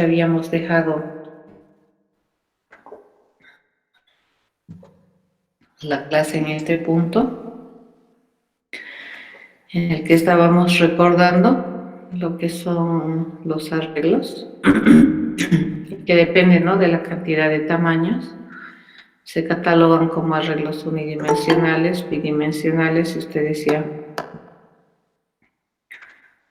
habíamos dejado la clase en este punto, en el que estábamos recordando lo que son los arreglos, que depende, ¿no?, de la cantidad de tamaños. Se catalogan como arreglos unidimensionales, bidimensionales, y ustedes ya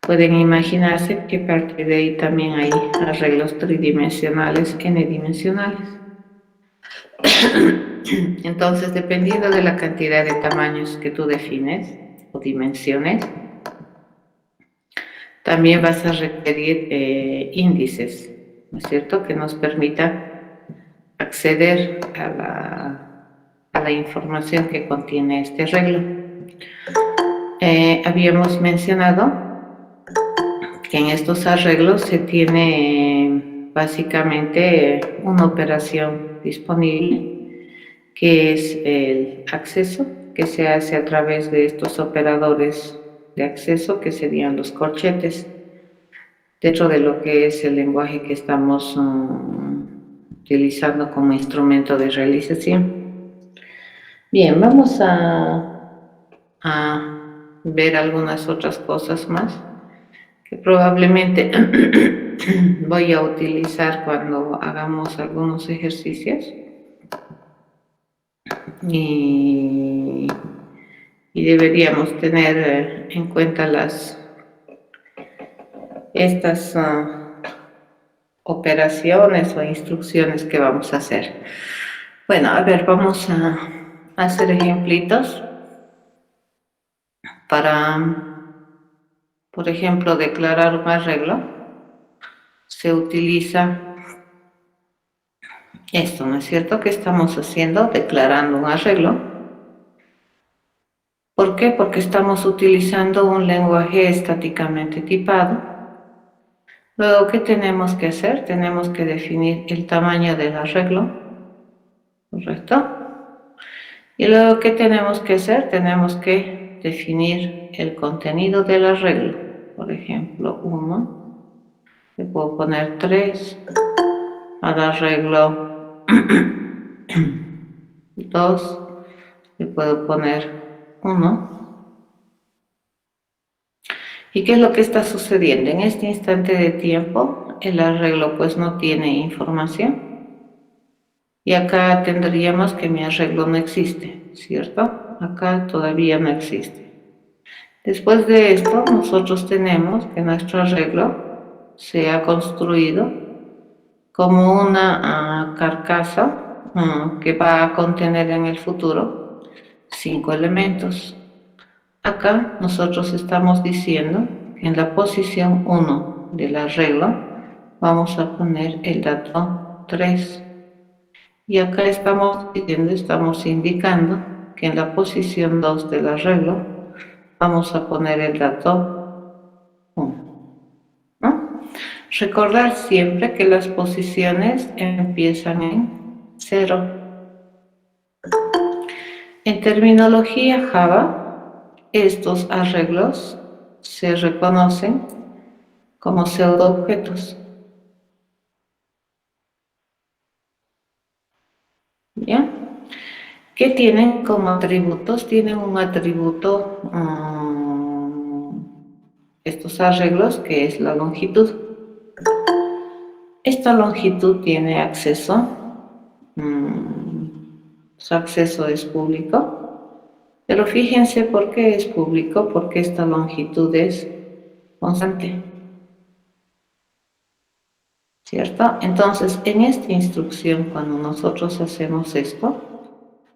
pueden imaginarse que a partir de ahí también hay arreglos tridimensionales, n-dimensionales. Entonces, dependiendo de la cantidad de tamaños que tú defines o dimensiones, también vas a requerir índices, ¿no es cierto?, que nos permitan acceder a la información que contiene este arreglo. Habíamos mencionado que en estos arreglos se tiene básicamente una operación disponible, que es el acceso, que se hace a través de estos operadores de acceso, que serían los corchetes, dentro de lo que es el lenguaje que estamos utilizando como instrumento de realización. Bien, vamos a ver algunas otras cosas más que probablemente voy a utilizar cuando hagamos algunos ejercicios. Y deberíamos tener en cuenta estas operaciones o instrucciones que vamos a hacer. Bueno, a ver, vamos a hacer ejemplitos para, por ejemplo, declarar un arreglo. Se utiliza esto, ¿no es cierto?, que estamos haciendo, declarando un arreglo. ¿Por qué? Porque estamos utilizando un lenguaje estáticamente tipado. Luego, ¿qué tenemos que hacer? Tenemos que definir el tamaño del arreglo, ¿correcto? Y luego, ¿qué tenemos que hacer? Tenemos que definir el contenido del arreglo. Por ejemplo, 1, le puedo poner 3, al arreglo 2, le puedo poner 1. ¿Y qué es lo que está sucediendo? En este instante de tiempo, el arreglo pues no tiene información. Y acá tendríamos que mi arreglo no existe, ¿cierto? Acá todavía no existe. Después de esto, nosotros tenemos que nuestro arreglo sea construido como una carcasa que va a contener en el futuro 5 elementos. Acá nosotros estamos diciendo que en la posición 1 del arreglo vamos a poner el dato 3. Y acá estamos indicando que en la posición 2 del arreglo vamos a poner el dato 1. ¿No? Recordar siempre que las posiciones empiezan en 0. En terminología Java, estos arreglos se reconocen como pseudoobjetos. ¿Ya? ¿Qué tienen como atributos? Tienen un atributo, estos arreglos, que es la longitud. Esta longitud tiene acceso, su acceso es público, pero fíjense por qué es público, porque esta longitud es constante, ¿cierto? Entonces, en esta instrucción, cuando nosotros hacemos esto,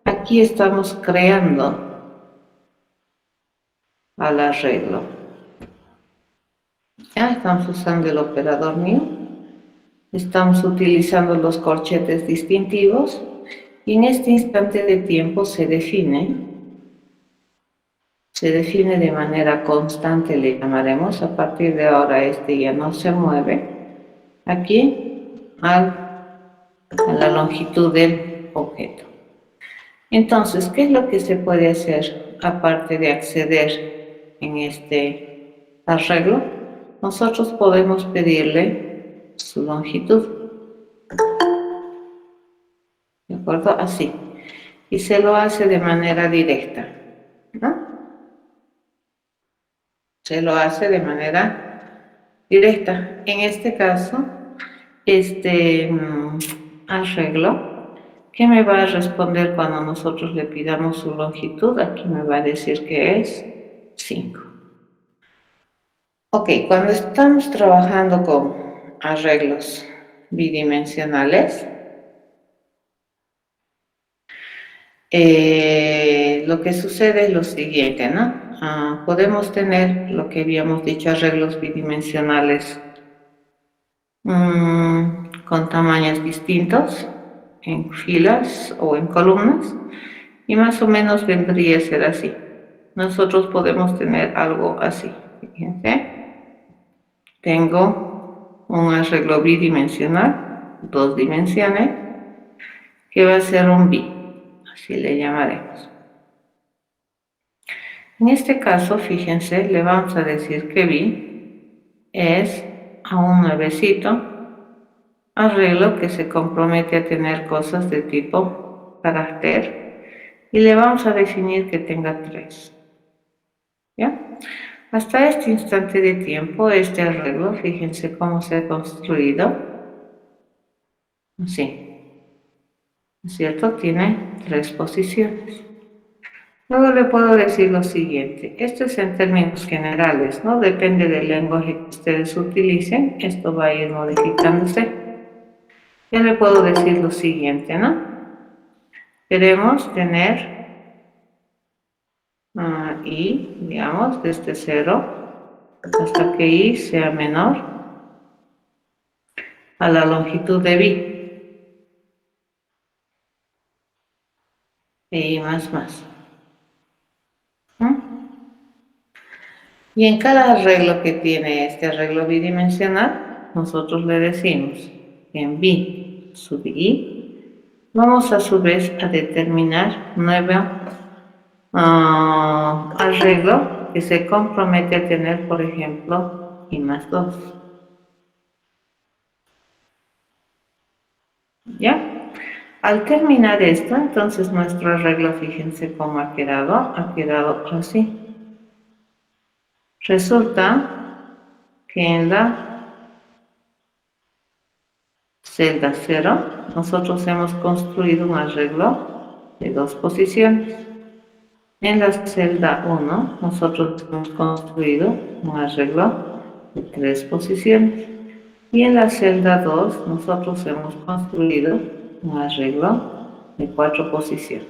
aquí estamos creando al arreglo. Ya estamos usando el operador new, estamos utilizando los corchetes distintivos y en este instante de tiempo se define de manera constante, le llamaremos. A partir de ahora este ya no se mueve aquí a la longitud del objeto. Entonces, ¿qué es lo que se puede hacer aparte de acceder en este arreglo? Nosotros podemos pedirle su longitud. ¿De acuerdo? Así. Y se lo hace de manera directa, ¿no? Se lo hace de manera directa. En este caso, este arreglo, ¿qué me va a responder cuando nosotros le pidamos su longitud? Aquí me va a decir que es 5. Ok, cuando estamos trabajando con arreglos bidimensionales, lo que sucede es lo siguiente, ¿no? Podemos tener lo que habíamos dicho, arreglos bidimensionales con tamaños distintos, en filas o en columnas, y más o menos vendría a ser así. Nosotros podemos tener algo así. Fíjense, tengo un arreglo bidimensional, 2 dimensiones, que va a ser un bi, así le llamaremos. En este caso, fíjense, le vamos a decir que bi es a un nuevecito arreglo que se compromete a tener cosas de tipo carácter y le vamos a definir que tenga 3. ¿Ya? Hasta este instante de tiempo, este arreglo, fíjense cómo se ha construido. Así, ¿es cierto? Tiene 3 posiciones. Luego le puedo decir lo siguiente, esto es en términos generales, ¿no? Depende del lenguaje que ustedes utilicen, esto va a ir modificándose. Ya le puedo decir lo siguiente, ¿no? Queremos tener I, digamos, desde 0 hasta que I sea menor a la longitud de bi. Y más. Y en cada arreglo que tiene este arreglo bidimensional, nosotros le decimos en bi sub I, vamos a su vez a determinar nuevo arreglo que se compromete a tener, por ejemplo, I más 2. ¿Ya? Al terminar esto, entonces nuestro arreglo, fíjense cómo ha quedado así. Resulta que en la celda 0, nosotros hemos construido un arreglo de 2 posiciones. En la celda 1, nosotros hemos construido un arreglo de 3 posiciones. Y en la celda 2, nosotros hemos construido un arreglo de 4 posiciones.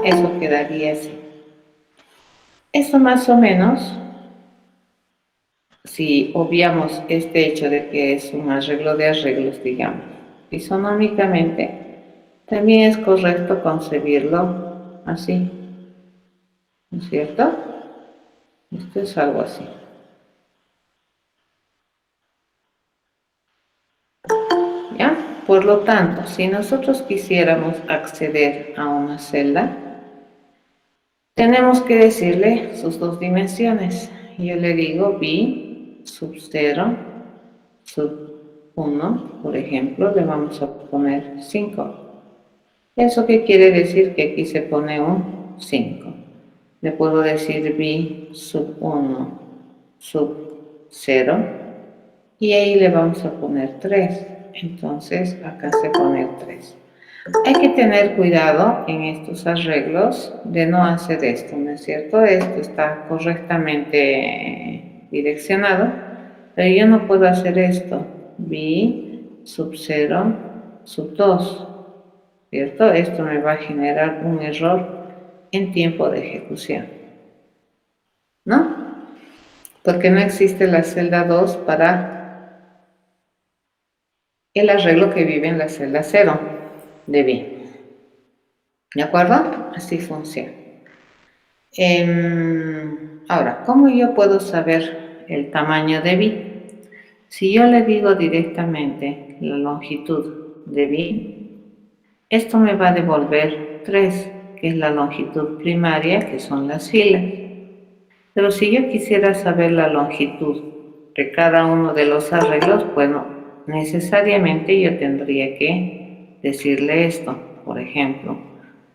Eso quedaría así. Eso más o menos, si obviamos este hecho de que es un arreglo de arreglos, digamos, isonómicamente, también es correcto concebirlo así, ¿no es cierto? Esto es algo así. ¿Ya? Por lo tanto, si nosotros quisiéramos acceder a una celda, tenemos que decirle sus 2 dimensiones. Yo le digo bi sub 0 sub 1, por ejemplo, le vamos a poner 5. ¿Eso qué quiere decir? Que aquí se pone un 5. Le puedo decir bi sub 1 sub 0 y ahí le vamos a poner 3. Entonces acá se pone 3. Hay que tener cuidado en estos arreglos de no hacer esto, ¿no es cierto? Esto está correctamente direccionado, pero yo no puedo hacer esto. Bi sub 0 sub 2, ¿cierto? Esto me va a generar un error en tiempo de ejecución, ¿no? Porque no existe la celda 2 para el arreglo que vive en la celda 0 de bi. ¿De acuerdo? Así funciona. Ahora, ¿cómo yo puedo saber el tamaño de bi? Si yo le digo directamente la longitud de bi, esto me va a devolver 3, que es la longitud primaria, que son las filas. Pero si yo quisiera saber la longitud de cada uno de los arreglos, bueno, necesariamente yo tendría que decirle esto, por ejemplo,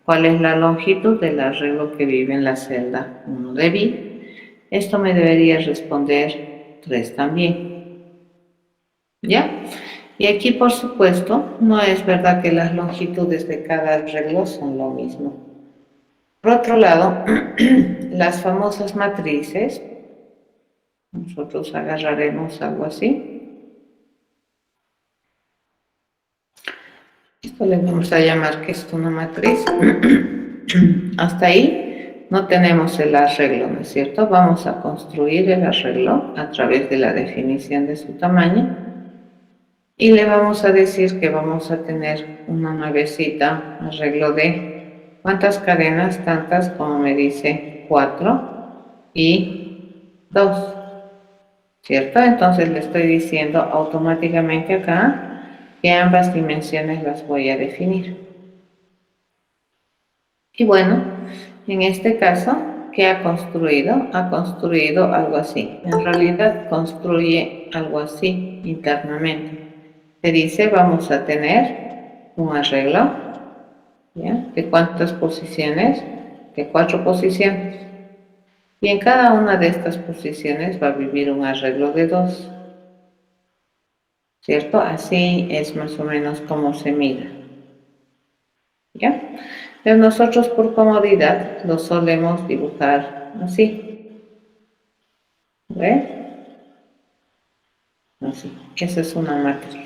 ¿cuál es la longitud del arreglo que vive en la celda 1 de B? Esto me debería responder 3 también, ¿ya? Y aquí, por supuesto, no es verdad que las longitudes de cada arreglo son lo mismo. Por otro lado, las famosas matrices, nosotros agarraremos algo así. Esto le vamos a llamar que es una matriz. Hasta ahí no tenemos el arreglo, ¿no es cierto? Vamos a construir el arreglo a través de la definición de su tamaño. Y le vamos a decir que vamos a tener una nuevecita arreglo de ¿cuántas cadenas? Tantas como me dice 4 y 2, ¿cierto? Entonces le estoy diciendo automáticamente acá que ambas dimensiones las voy a definir. Y bueno, en este caso, ¿qué ha construido? Ha construido algo así. En realidad construye algo así internamente. Se dice, vamos a tener un arreglo, ¿ya? ¿De cuántas posiciones? De 4 posiciones. Y en cada una de estas posiciones va a vivir un arreglo de 2, ¿cierto? Así es más o menos como se mira, ¿ya? Pero nosotros por comodidad lo solemos dibujar así, ¿ves? Así, esa es una matriz.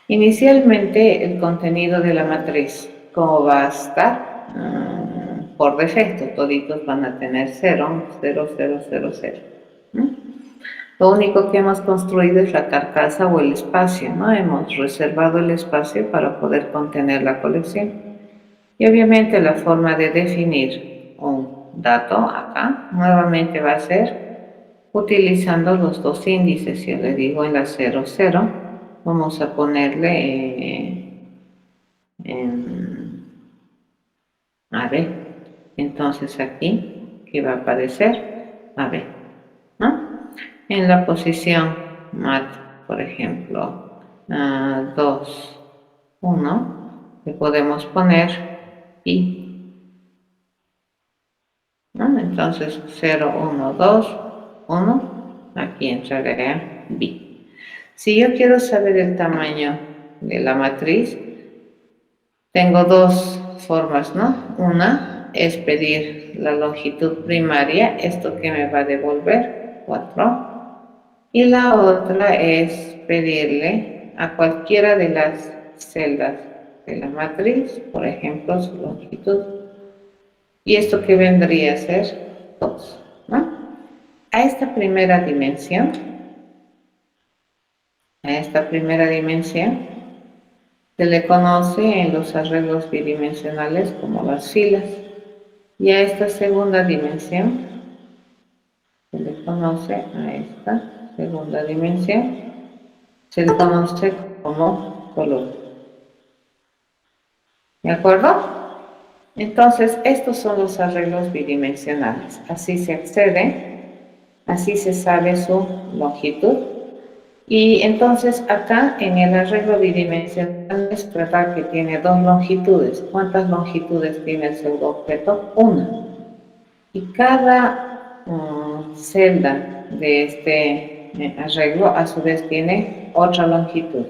Inicialmente el contenido de la matriz, ¿cómo va a estar? Por defecto, toditos van a tener 0, 0, 0, 0, 0. Lo único que hemos construido es la carcasa o el espacio, ¿no? Hemos reservado el espacio para poder contener la colección. Y obviamente la forma de definir un dato acá nuevamente va a ser utilizando los dos índices. Yo le digo en la 0, 0, vamos a ponerle a B. Entonces aquí, ¿qué va a aparecer? A B, ¿no? En la posición mat, por ejemplo, 2, 1, le podemos poner I, ¿no? Entonces 0, 1, 2, 1, aquí entraría B. Si yo quiero saber el tamaño de la matriz, tengo dos formas, ¿no? Una es pedir la longitud primaria, esto que me va a devolver 4. Y la otra es pedirle a cualquiera de las celdas de la matriz, por ejemplo, su longitud. Y esto que vendría a ser 2, ¿no? A esta primera dimensión, se le conoce en los arreglos bidimensionales como las filas. Y a esta segunda dimensión se le conoce como color. ¿De acuerdo? Entonces, estos son los arreglos bidimensionales. Así se accede, así se sabe su longitud. Y entonces acá en el arreglo bidimensional es verdad que tiene dos longitudes. ¿Cuántas longitudes tiene el pseudoobjeto? Una. Y cada celda de este arreglo a su vez tiene otra longitud.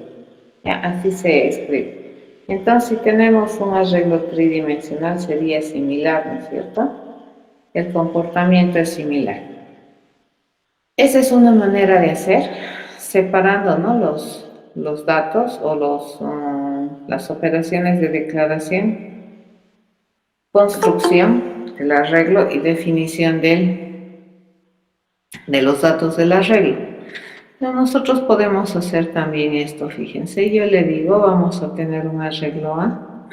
¿Ya? Así se escribe. Entonces, si tenemos un arreglo tridimensional sería similar, ¿no es cierto? El comportamiento es similar. Esa es una manera de hacer, separando, ¿no?, los datos o las operaciones de declaración, construcción del arreglo y definición de los datos del arreglo. Pero nosotros podemos hacer también esto, fíjense, yo le digo, vamos a tener un arreglo A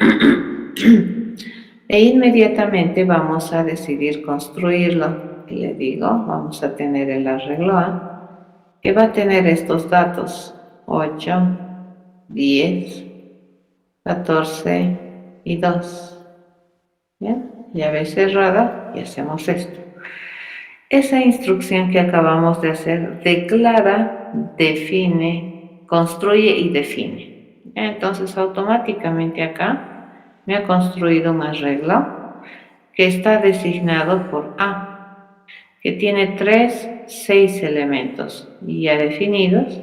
e inmediatamente vamos a decidir construirlo. Y le digo, vamos a tener el arreglo A, que va a tener estos datos, 8, 10, 14 y 2. ¿Bien? Llave cerrada y hacemos esto. Esa instrucción que acabamos de hacer declara, define, construye y define. Entonces automáticamente acá me ha construido un arreglo que está designado por A, que tiene 6 elementos ya definidos,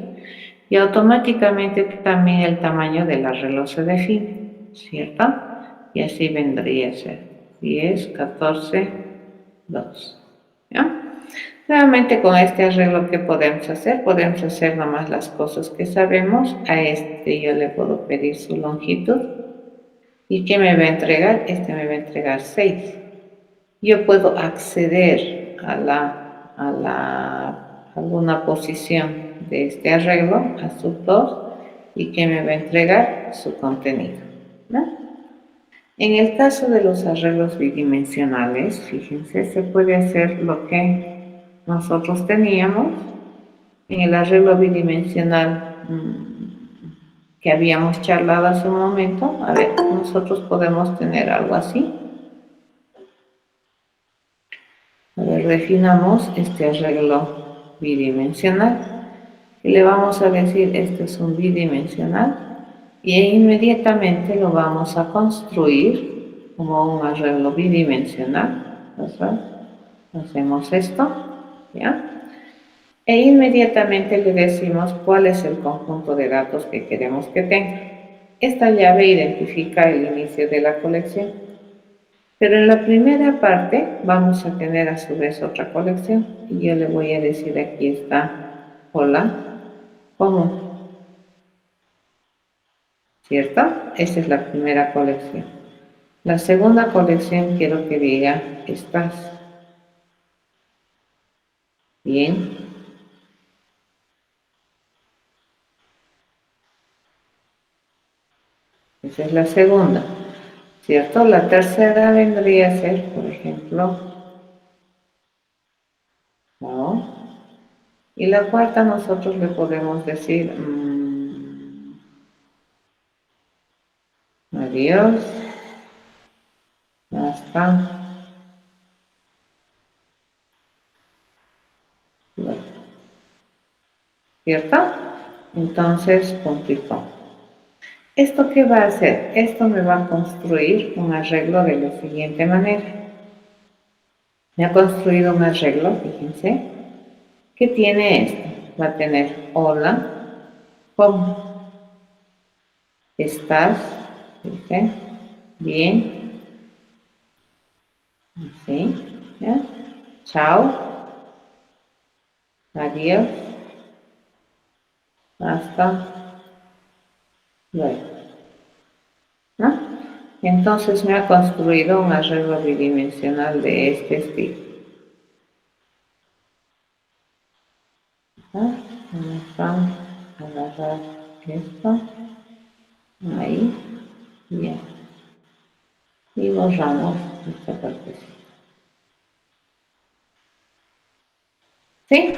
y automáticamente también el tamaño del arreglo se define, ¿cierto? Y así vendría a ser 10, 14, 2. ¿Ya? Nuevamente con este arreglo, ¿qué podemos hacer? Podemos hacer nomás las cosas que sabemos. A este yo le puedo pedir su longitud. ¿Y qué me va a entregar? Este me va a entregar 6. Yo puedo acceder a alguna posición de este arreglo, a sub 2, y que me va a entregar su contenido, ¿no? En el caso de los arreglos bidimensionales, fíjense, se puede hacer lo que nosotros teníamos en el arreglo bidimensional que habíamos charlado hace un momento. A ver, nosotros podemos tener algo así. A ver, definamos este arreglo bidimensional y le vamos a decir, este es un bidimensional, y inmediatamente lo vamos a construir como un arreglo bidimensional. ¿Verdad? Hacemos esto, ¿ya? E inmediatamente le decimos cuál es el conjunto de datos que queremos que tenga. Esta llave identifica el inicio de la colección. Pero en la primera parte vamos a tener a su vez otra colección, y yo le voy a decir, aquí está hola común, ¿cierto? Esta es la primera colección. La segunda colección quiero que diga estás. Bien. Esa es la segunda, ¿cierto? La tercera vendría a ser, por ejemplo, no. Y la cuarta nosotros le podemos decir adiós, hasta luego, ¿cierto? Entonces, punto y coma. ¿Esto qué va a hacer? Esto me va a construir un arreglo de la siguiente manera. Me ha construido un arreglo, fíjense, que tiene esto. Va a tener hola, ¿cómo estás? ¿Fíjense? Bien, así, ¿ya? Chao, adiós, hasta luego, ¿no? Entonces me ha construido un arreglo bidimensional de este estilo. Vamos a agarrar esto, ahí, bien, y borramos esta partecita. ¿Sí?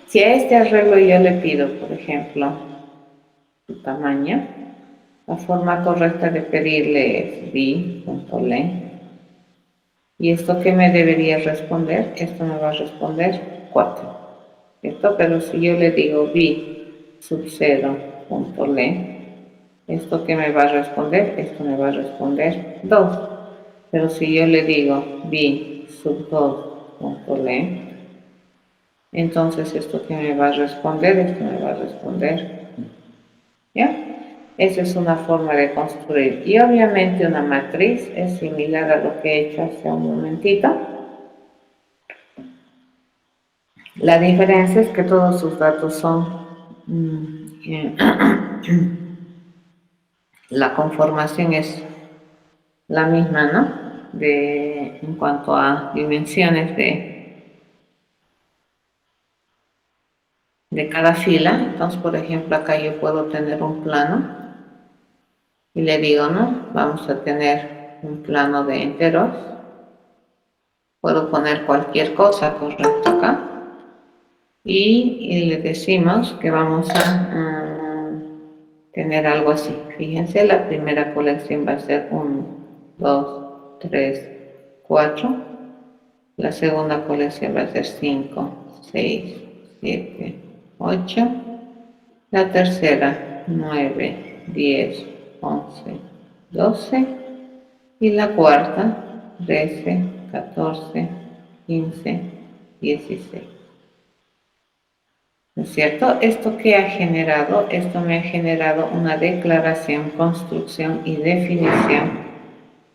Si a este arreglo yo le pido, por ejemplo, su tamaño, la forma correcta de pedirle es bi.len. ¿Y esto qué me debería responder? Esto me va a responder 4, ¿cierto? Pero si yo le digo bi sub 0.len, ¿esto qué me va a responder? Esto me va a responder 2. Pero si yo le digo bi sub 2.len, entonces esto que me va a responder, esto me va a responder, ¿ya? Esa es una forma de construir. Y obviamente una matriz es similar a lo que he hecho hace un momentito. La diferencia es que todos sus datos son la conformación es la misma, ¿no? En cuanto a dimensiones de cada fila. Entonces, por ejemplo, acá yo puedo tener un plano y le digo, ¿no? Vamos a tener un plano de enteros. Puedo poner cualquier cosa, correcto, acá. Y le decimos que vamos a tener algo así. Fíjense, la primera colección va a ser 1, 2, 3, 4. La segunda colección va a ser 5, 6, 7, 8. La tercera, 9, 10, 11, 12. Y la cuarta, 13, 14, 15, 16. ¿No es cierto? ¿Esto qué ha generado? Esto me ha generado una declaración, construcción y definición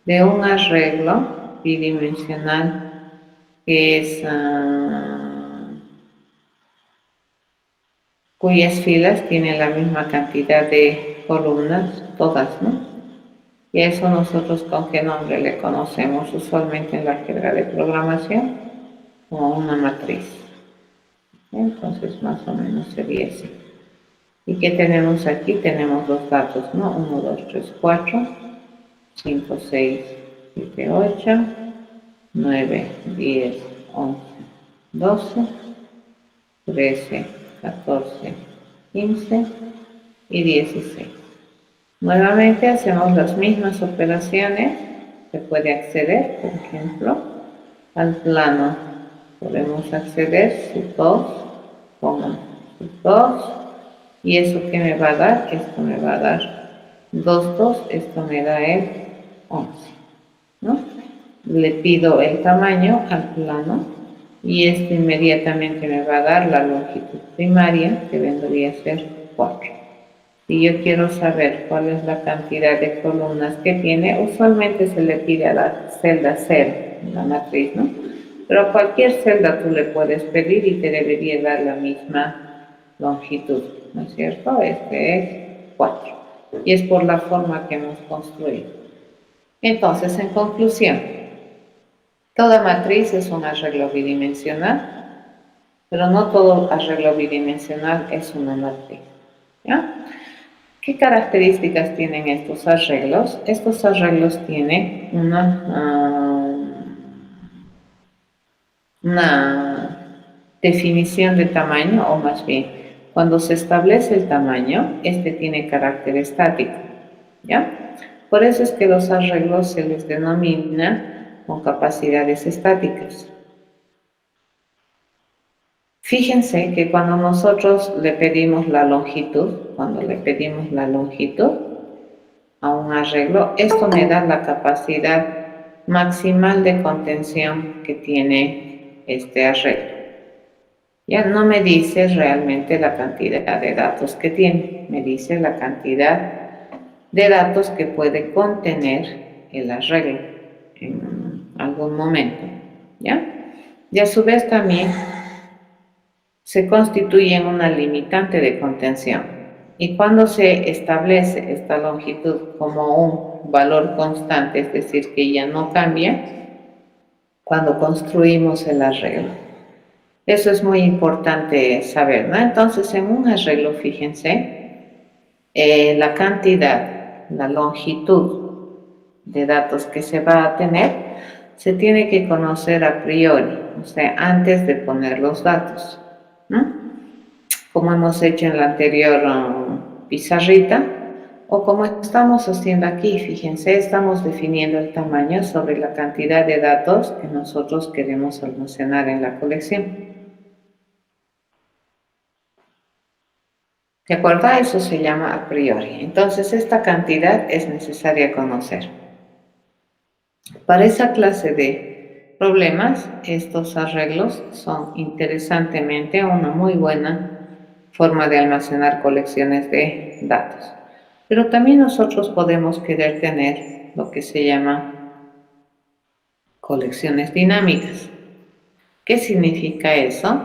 de un arreglo bidimensional que es, cuyas filas tienen la misma cantidad de columnas, todas, ¿no? Y a eso nosotros con qué nombre le conocemos usualmente en la jerga de programación, como una matriz. Entonces más o menos sería así. ¿Y qué tenemos aquí? Tenemos los datos, ¿no? 1, 2, 3, 4, 5, 6, 7, 8, 9, 10, 11, 12, 13, 14, 15 y 16. Nuevamente hacemos las mismas operaciones. Se puede acceder, por ejemplo, al plano. Podemos acceder, sub2, pongo sub2, y eso que me va a dar, esto me va a dar 2, 2, esto me da el 11, ¿no? Le pido el tamaño al plano y esto inmediatamente me va a dar la longitud primaria, que vendría a ser 4. Si yo quiero saber cuál es la cantidad de columnas que tiene, usualmente se le pide a la celda 0, en la matriz, ¿no? Pero a cualquier celda tú le puedes pedir y te debería dar la misma longitud, ¿no es cierto? Este es 4. Y es por la forma que hemos construido. Entonces, en conclusión, toda matriz es un arreglo bidimensional, pero no todo arreglo bidimensional es una matriz, ¿ya? ¿Qué características tienen estos arreglos? Estos arreglos tienen una definición de tamaño, o más bien, cuando se establece el tamaño, este tiene carácter estático, ¿ya? Por eso es que los arreglos se les denomina con capacidades estáticas. Fíjense que cuando nosotros le pedimos la longitud, a un arreglo, esto me da la capacidad maximal de contención que tiene este arreglo. Ya no me dice realmente la cantidad de datos que tiene, me dice la cantidad de datos que puede contener el arreglo en algún momento, ¿ya? Y a su vez también se constituye en una limitante de contención. Y cuando se establece esta longitud como un valor constante, es decir, que ya no cambia, cuando construimos el arreglo. Eso es muy importante saber, ¿no? Entonces, en un arreglo, fíjense, la cantidad, la longitud de datos que se va a tener, se tiene que conocer a priori, o sea, antes de poner los datos, ¿no? Como hemos hecho en la anterior pizarrita, o como estamos haciendo aquí, fíjense, estamos definiendo el tamaño sobre la cantidad de datos que nosotros queremos almacenar en la colección. ¿De acuerdo? Eso se llama a priori. Entonces, esta cantidad es necesaria conocer. Para esa clase de problemas, estos arreglos son interesantemente una muy buena forma de almacenar colecciones de datos. Pero también nosotros podemos querer tener lo que se llama colecciones dinámicas. ¿Qué significa eso?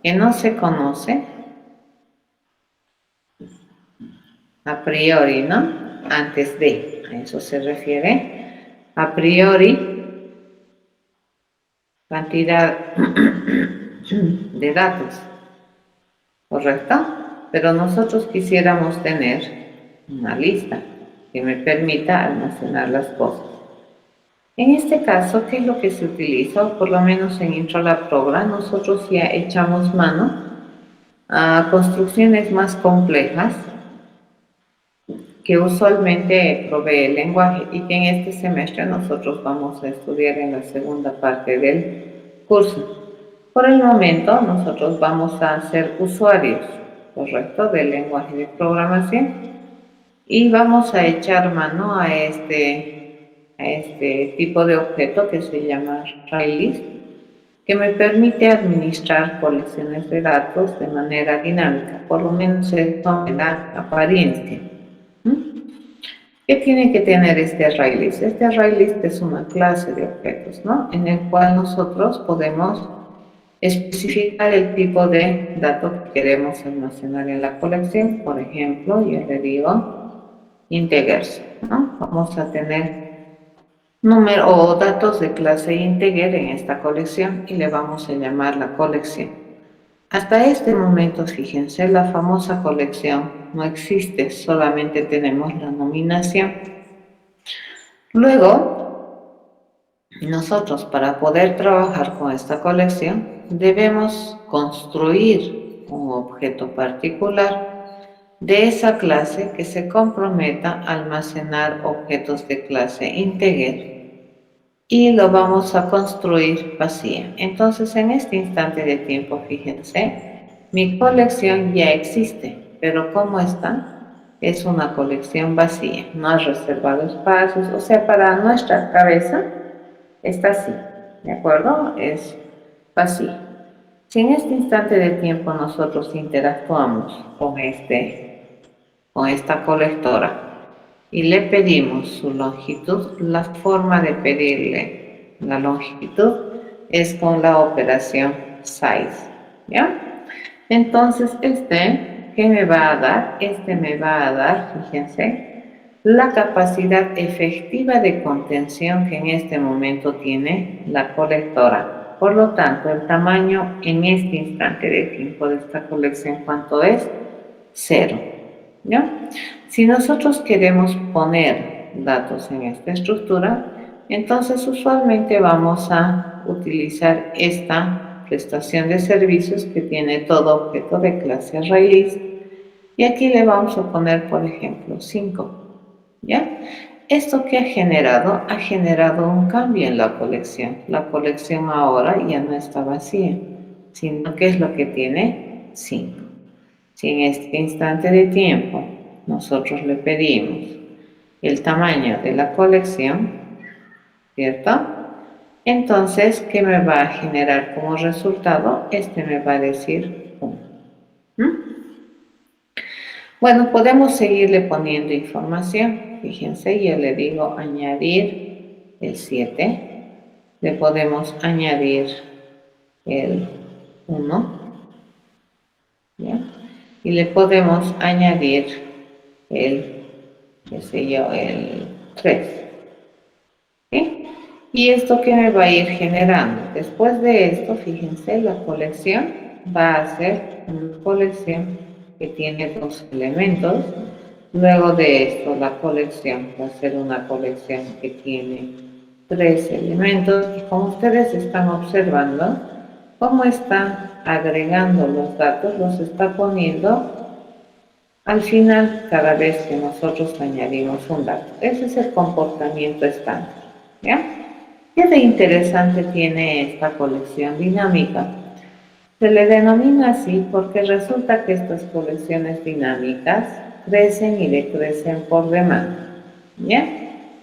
Que no se conoce a priori, ¿no? Antes de, a eso se refiere. A priori, cantidad de datos, ¿correcto? Pero nosotros quisiéramos tener una lista que me permita almacenar las cosas. En este caso, ¿qué es lo que se utiliza? Por lo menos en Introlab Program, nosotros ya echamos mano a construcciones más complejas que usualmente provee el lenguaje y que en este semestre nosotros vamos a estudiar en la segunda parte del curso. Por el momento nosotros vamos a ser usuarios correcto, del lenguaje de programación. Y vamos a echar mano a este tipo de objeto que se llama ArrayList, que me permite administrar colecciones de datos de manera dinámica, por lo menos esto me da apariencia. ¿Qué tiene que tener este ArrayList? Este ArrayList es una clase de objetos, ¿no? En el cual nosotros podemos especificar el tipo de dato que queremos almacenar en la colección. Por ejemplo, yo le digo integers, ¿no? Vamos a tener número o datos de clase integer en esta colección y le vamos a llamar la colección. Hasta este momento, fíjense, la famosa colección no existe, solamente tenemos la nominación. Luego, nosotros para poder trabajar con esta colección debemos construir un objeto particular de esa clase que se comprometa a almacenar objetos de clase integer y lo vamos a construir vacía. Entonces, en este instante de tiempo, fíjense, mi colección ya existe, pero ¿cómo está? Es una colección vacía, no ha reservado espacios, o sea, para nuestra cabeza está así, ¿de acuerdo? Es vacío. Si en este instante de tiempo nosotros interactuamos con esta colectora y le pedimos su longitud, la forma de pedirle la longitud es con la operación size, ¿ya? Entonces, ¿qué me va a dar? Me va a dar, fíjense, la capacidad efectiva de contención que en este momento tiene la colectora. Por lo tanto, el tamaño en este instante de tiempo de esta colección, ¿cuánto es? 0, ¿ya? Si nosotros queremos poner datos en esta estructura, entonces usualmente vamos a utilizar esta prestación de servicios que tiene todo objeto de clase ArrayList y aquí le vamos a poner, por ejemplo, 5, ¿ya? ¿Esto qué ha generado? Ha generado un cambio en la colección. La colección ahora ya no está vacía, sino que es lo que tiene 5. Si en este instante de tiempo nosotros le pedimos el tamaño de la colección, ¿cierto? Entonces, ¿qué me va a generar como resultado? Me va a decir 1. Bueno, podemos seguirle poniendo información. Fíjense, yo le digo añadir el 7. Le podemos añadir el 1. ¿Ya? Y le podemos añadir el 3. ¿Sí? ¿Y esto qué me va a ir generando? Después de esto, fíjense, la colección va a ser una colección que tiene 2 elementos. Luego de esto, la colección va a ser una colección que tiene 3 elementos. Y como ustedes están observando, cómo está agregando los datos, los está poniendo al final cada vez que nosotros añadimos un dato. Ese es el comportamiento estándar, ¿ya? ¿Qué de interesante tiene esta colección dinámica? Se le denomina así porque resulta que estas colecciones dinámicas crecen y decrecen por demanda, ¿ya?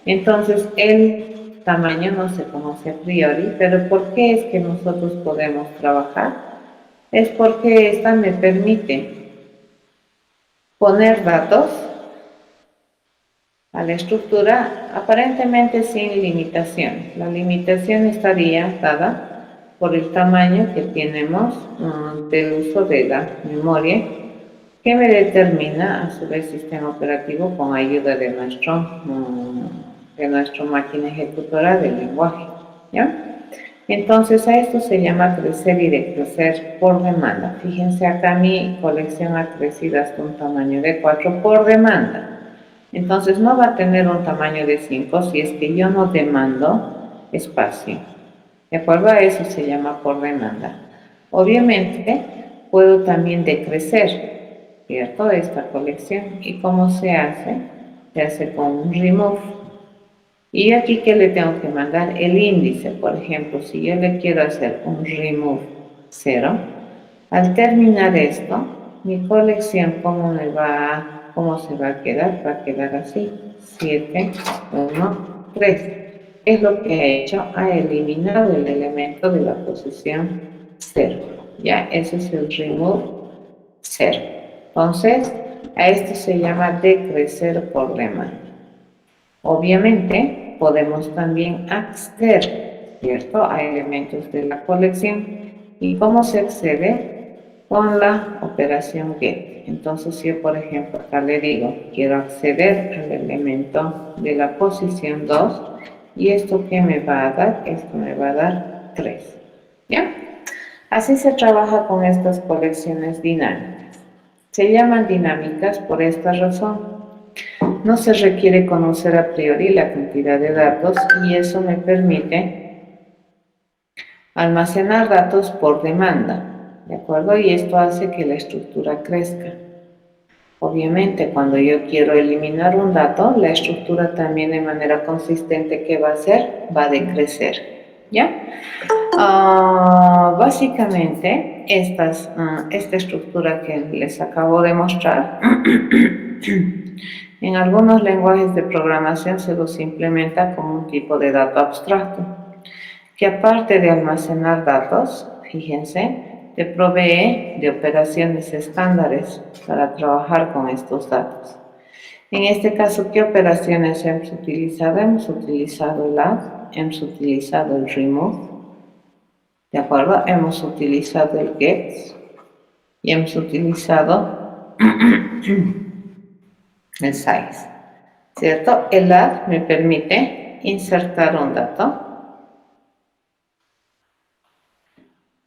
Entonces, el tamaño no se conoce a priori, pero ¿por qué es que nosotros podemos trabajar? Es porque esta me permite poner datos a la estructura aparentemente sin limitaciones. La limitación estaría dada por el tamaño que tenemos de uso de la memoria, que me determina a su vez sistema operativo con ayuda de nuestra máquina ejecutora del lenguaje, ¿ya? Entonces a esto se llama crecer y decrecer por demanda. Fíjense acá mi colección ha crecido hasta un tamaño de 4 por demanda. Entonces no va a tener un tamaño de 5 si es que yo no demando espacio. ¿De acuerdo? A eso se llama por demanda. Obviamente puedo también decrecer, ¿cierto? Esta colección. ¿Y cómo se hace? Se hace con un remove. Y aquí, ¿qué le tengo que mandar? El índice, por ejemplo, si yo le quiero hacer un remove 0, al terminar esto, mi colección, ¿cómo se va a quedar? Va a quedar así, 7, 1, 3. Es lo que ha hecho, ha eliminado el elemento de la posición 0. Ya, ese es el remove 0. Entonces, a esto se llama decrecer por demanda. Obviamente, podemos también acceder, ¿cierto?, a elementos de la colección. ¿Y cómo se accede? Con la operación get. Entonces, yo, por ejemplo, acá le digo, quiero acceder al elemento de la posición 2, y esto ¿qué me va a dar? Esto me va a dar 3. ¿Ya? Así se trabaja con estas colecciones dinámicas. Se llaman dinámicas por esta razón. No se requiere conocer a priori la cantidad de datos y eso me permite almacenar datos por demanda, ¿de acuerdo? Y esto hace que la estructura crezca. Obviamente, cuando yo quiero eliminar un dato, la estructura también de manera consistente, ¿qué va a hacer? Va a decrecer, ¿ya? Básicamente, esta estructura que les acabo de mostrar, en algunos lenguajes de programación se los implementa como un tipo de dato abstracto, que aparte de almacenar datos, fíjense, te provee de operaciones estándares para trabajar con estos datos. En este caso, ¿qué operaciones hemos utilizado? Hemos utilizado el add, hemos utilizado el remove, ¿de acuerdo? Hemos utilizado el get y hemos utilizado el size, ¿cierto? El add me permite insertar un dato.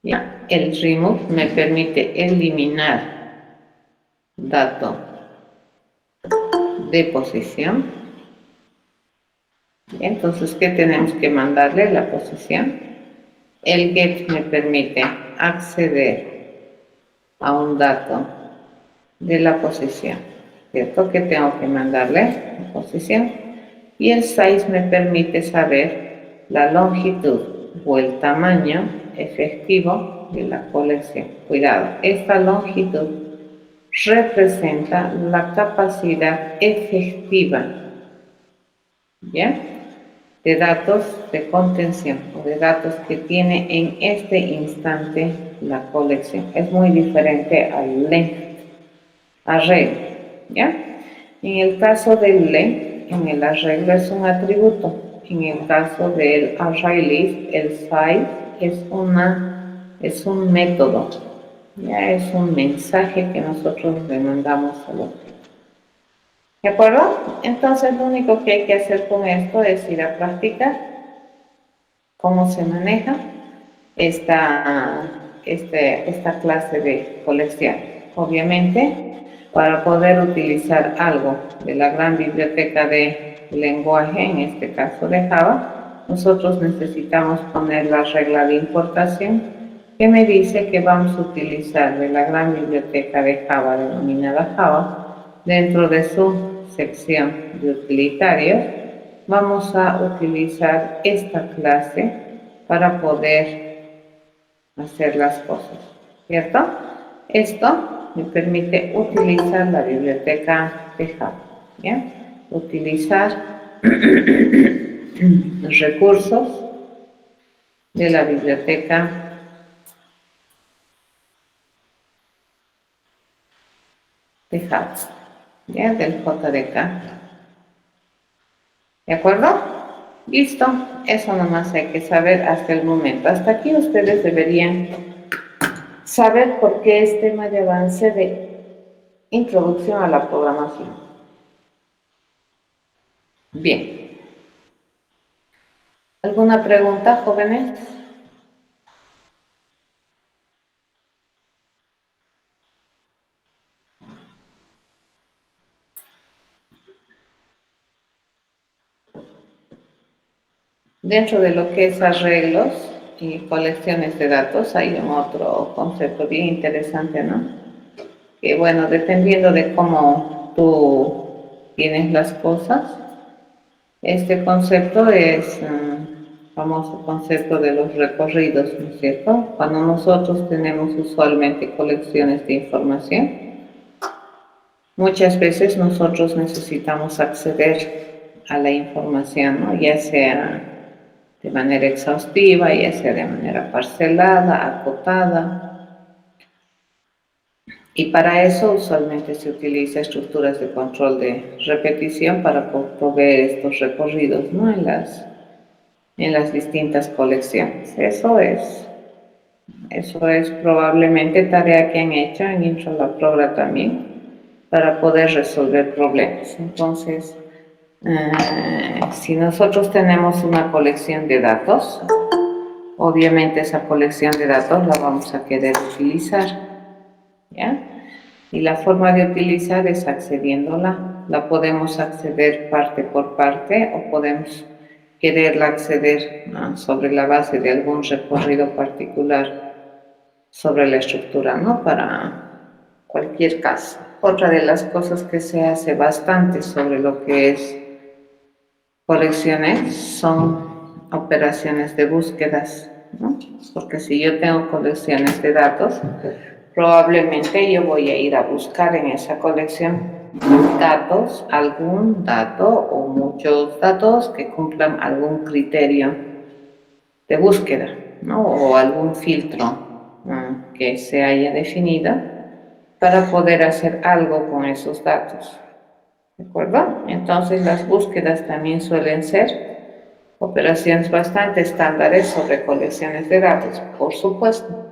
¿Ya? El remove me permite eliminar dato de posición. Entonces, ¿qué tenemos que mandarle? La posición. El get me permite acceder a un dato de la posición, ¿cierto? Que tengo que mandarle la posición. Y el size me permite saber la longitud o el tamaño efectivo de la colección. Cuidado, esta longitud representa la capacidad efectiva, ¿ya?, de datos de contención o de datos que tiene en este instante la colección. Es muy diferente al length, arreglo, ¿ya? En el caso del length, en el arreglo es un atributo. En el caso del ArrayList, el size es un método, ya es un mensaje que nosotros le mandamos al objeto. ¿De acuerdo? Entonces lo único que hay que hacer con esto es ir a practicar cómo se maneja esta clase de colección. Obviamente, para poder utilizar algo de la gran biblioteca de lenguaje, en este caso de Java, nosotros necesitamos poner la regla de importación que me dice que vamos a utilizar de la gran biblioteca de Java denominada Java. Dentro de su sección de utilitarios, vamos a utilizar esta clase para poder hacer las cosas, ¿cierto? Esto me permite utilizar la biblioteca de Java, ¿ya? Utilizar los recursos de la biblioteca de Java, ¿ya? Del JDK. ¿De acuerdo? Listo, eso nomás hay que saber hasta el momento. Hasta aquí ustedes deberían saber por qué es tema de avance de introducción a la programación. Bien. ¿Alguna pregunta, jóvenes? Dentro de lo que es arreglos y colecciones de datos hay un otro concepto bien interesante, ¿no? Que bueno, dependiendo de cómo tú tienes las cosas, este concepto es famoso concepto de los recorridos, ¿no es cierto? Cuando nosotros tenemos usualmente colecciones de información, Muchas veces nosotros necesitamos acceder a la información, ¿no? Ya sea de manera exhaustiva, ya sea de manera parcelada, acotada. Y para eso usualmente se utiliza estructuras de control de repetición para proveer estos recorridos, ¿no? En las distintas colecciones. Eso es probablemente tarea que han hecho en Intralaprogra también para poder resolver problemas. Entonces, si nosotros tenemos una colección de datos, obviamente esa colección de datos la vamos a querer utilizar, ¿ya? Y la forma de utilizar es accediéndola. La podemos acceder parte por parte o podemos quererla acceder sobre la base de algún recorrido particular sobre la estructura, ¿no? Para cualquier caso. Otra de las cosas que se hace bastante sobre lo que es colecciones son operaciones de búsquedas, ¿no? Porque si yo tengo colecciones de datos, probablemente yo voy a ir a buscar en esa colección datos, algún dato o muchos datos que cumplan algún criterio de búsqueda, ¿no? O algún filtro que se haya definido para poder hacer algo con esos datos. ¿De acuerdo? Entonces las búsquedas también suelen ser operaciones bastante estándares sobre colecciones de datos, por supuesto.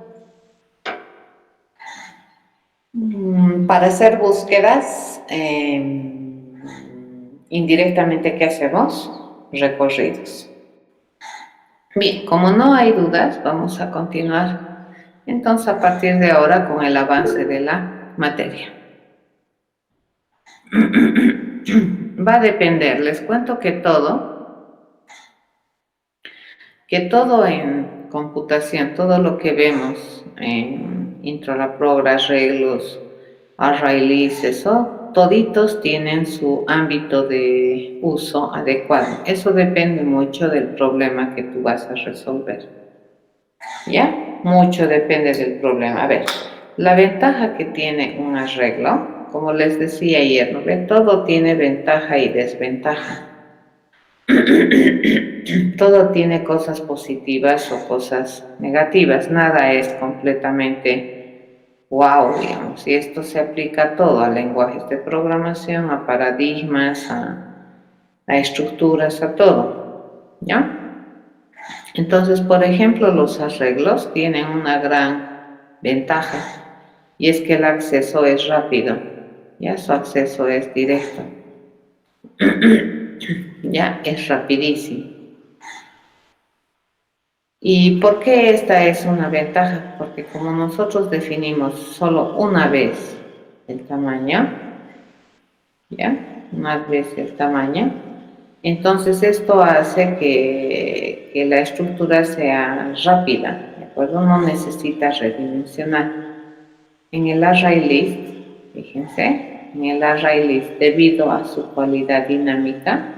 Para hacer búsquedas, indirectamente, ¿qué hacemos? Recorridos. Bien, como no hay dudas, vamos a continuar entonces a partir de ahora con el avance de la materia. Va a depender, les cuento que todo en computación, todo lo que vemos en Intralaprogra, arreglos, arrays, eso, toditos tienen su ámbito de uso adecuado. Eso depende mucho del problema que tú vas a resolver. ¿Ya? Mucho depende del problema. A ver, la ventaja que tiene un arreglo, como les decía ayer, ¿no? Todo tiene ventaja y desventaja. Todo tiene cosas positivas o cosas negativas, nada es completamente wow, digamos, y esto se aplica a todo, a lenguajes de programación, a paradigmas, a estructuras, a todo, ¿ya? Entonces, por ejemplo, los arreglos tienen una gran ventaja y es que el acceso es rápido, ¿ya? Su acceso es directo, ya, es rapidísimo. ¿Y por qué esta es una ventaja? Porque como nosotros definimos solo una vez el tamaño, ¿ya? Una vez el tamaño, entonces esto hace que la estructura sea rápida, ¿de acuerdo? No necesita redimensionar. En el array list, fíjense, en el array list, debido a su cualidad dinámica,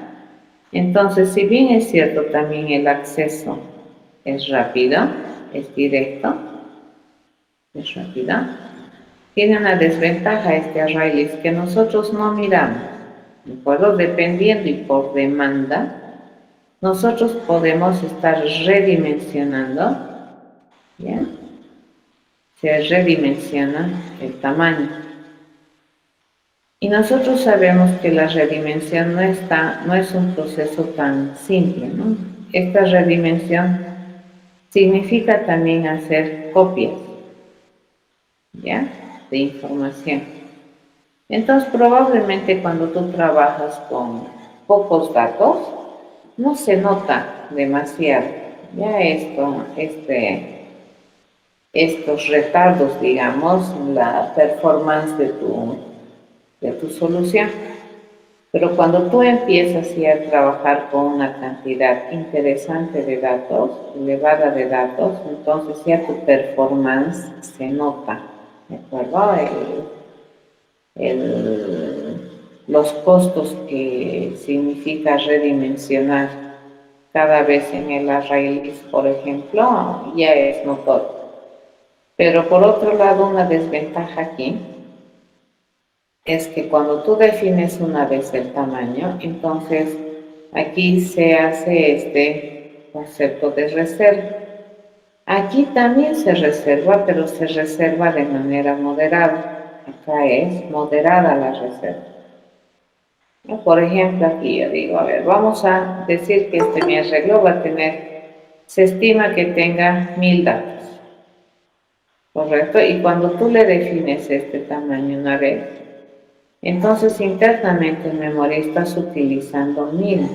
entonces, si bien es cierto también el acceso es rápido, es directo, es rápido, tiene una desventaja este array list que nosotros no miramos, ¿de acuerdo? Dependiendo y por demanda, nosotros podemos estar redimensionando, ¿ya? Se redimensiona el tamaño. Y nosotros sabemos que la redimensión no es un proceso tan simple, ¿no? Esta redimensión significa también hacer copias, ¿ya? De información. Entonces, probablemente cuando tú trabajas con pocos datos, no se nota demasiado, ya estos retardos, digamos, la performance de tu solución. Pero cuando tú empiezas ya a trabajar con una cantidad interesante de datos, elevada de datos, entonces ya tu performance se nota, ¿de acuerdo? Los costos que significa redimensionar cada vez en el array list, por ejemplo, ya es notorio. Pero por otro lado, una desventaja aquí es que cuando tú defines una vez el tamaño, entonces aquí se hace este concepto de reserva. Aquí también se reserva, pero se reserva de manera moderada. Acá es moderada la reserva. Por ejemplo, aquí yo digo, a ver, vamos a decir que mi arreglo va a tener, se estima que tenga 1000 datos, ¿correcto? Y cuando tú le defines este tamaño una vez, entonces internamente en memoria estás utilizando 1000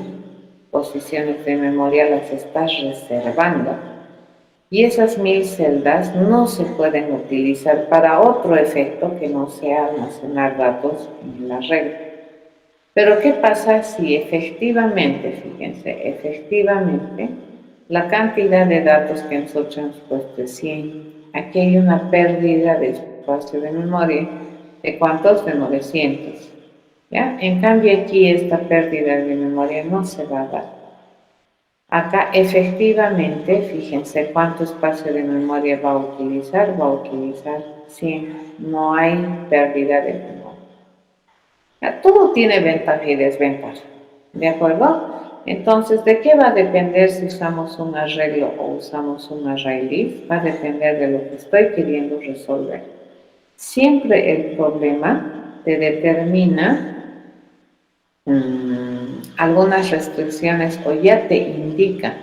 posiciones de memoria, las estás reservando. Y esas 1000 celdas no se pueden utilizar para otro efecto que no sea almacenar datos en el arreglo. Pero ¿qué pasa si efectivamente, fíjense, efectivamente, la cantidad de datos que nosotros hemos puesto es 100? Aquí hay una pérdida de espacio de memoria. ¿De cuántos? De 900. ¿Ya? En cambio aquí esta pérdida de memoria no se va a dar. Acá efectivamente, fíjense cuánto espacio de memoria va a utilizar 100. No hay pérdida de memoria. Todo tiene ventaja y desventaja, ¿de acuerdo? Entonces, ¿de qué va a depender si usamos un arreglo o usamos un array list? Va a depender de lo que estoy queriendo resolver. Siempre el problema te determina algunas restricciones o ya te indica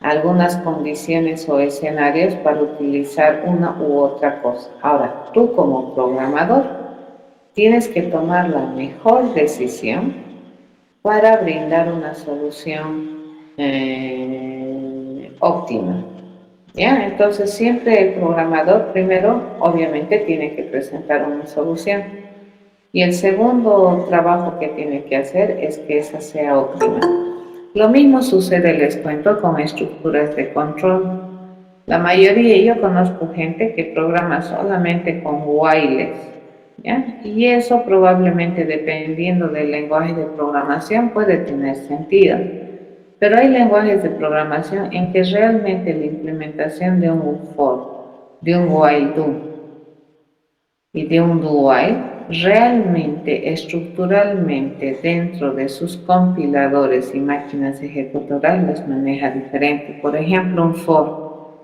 algunas condiciones o escenarios para utilizar una u otra cosa. Ahora, tú como programador tienes que tomar la mejor decisión para brindar una solución óptima. ¿Ya? Entonces siempre el programador primero obviamente tiene que presentar una solución y el segundo trabajo que tiene que hacer es que esa sea óptima. Lo mismo sucede, les cuento, con estructuras de control. La mayoría, yo conozco gente que programa solamente con whiles, ¿ya? Y eso probablemente, dependiendo del lenguaje de programación, puede tener sentido. Pero hay lenguajes de programación en que realmente la implementación de un for, de un while do y de un do while, realmente, estructuralmente, dentro de sus compiladores y máquinas ejecutoras los maneja diferente. Por ejemplo, un for,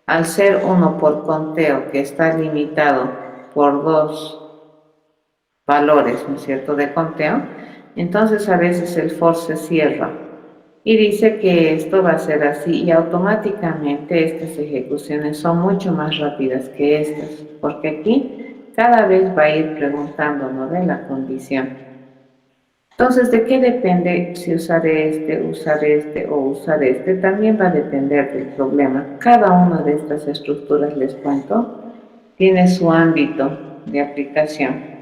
al ser uno por conteo que está limitado por dos valores, ¿no es cierto?, de conteo, entonces a veces el for se cierra y dice que esto va a ser así y automáticamente estas ejecuciones son mucho más rápidas que estas, porque aquí cada vez va a ir preguntándonos de la condición. Entonces, ¿de qué depende si usar este o usar este? También va a depender del problema. Cada una de estas estructuras, les cuento, tiene su ámbito de aplicación.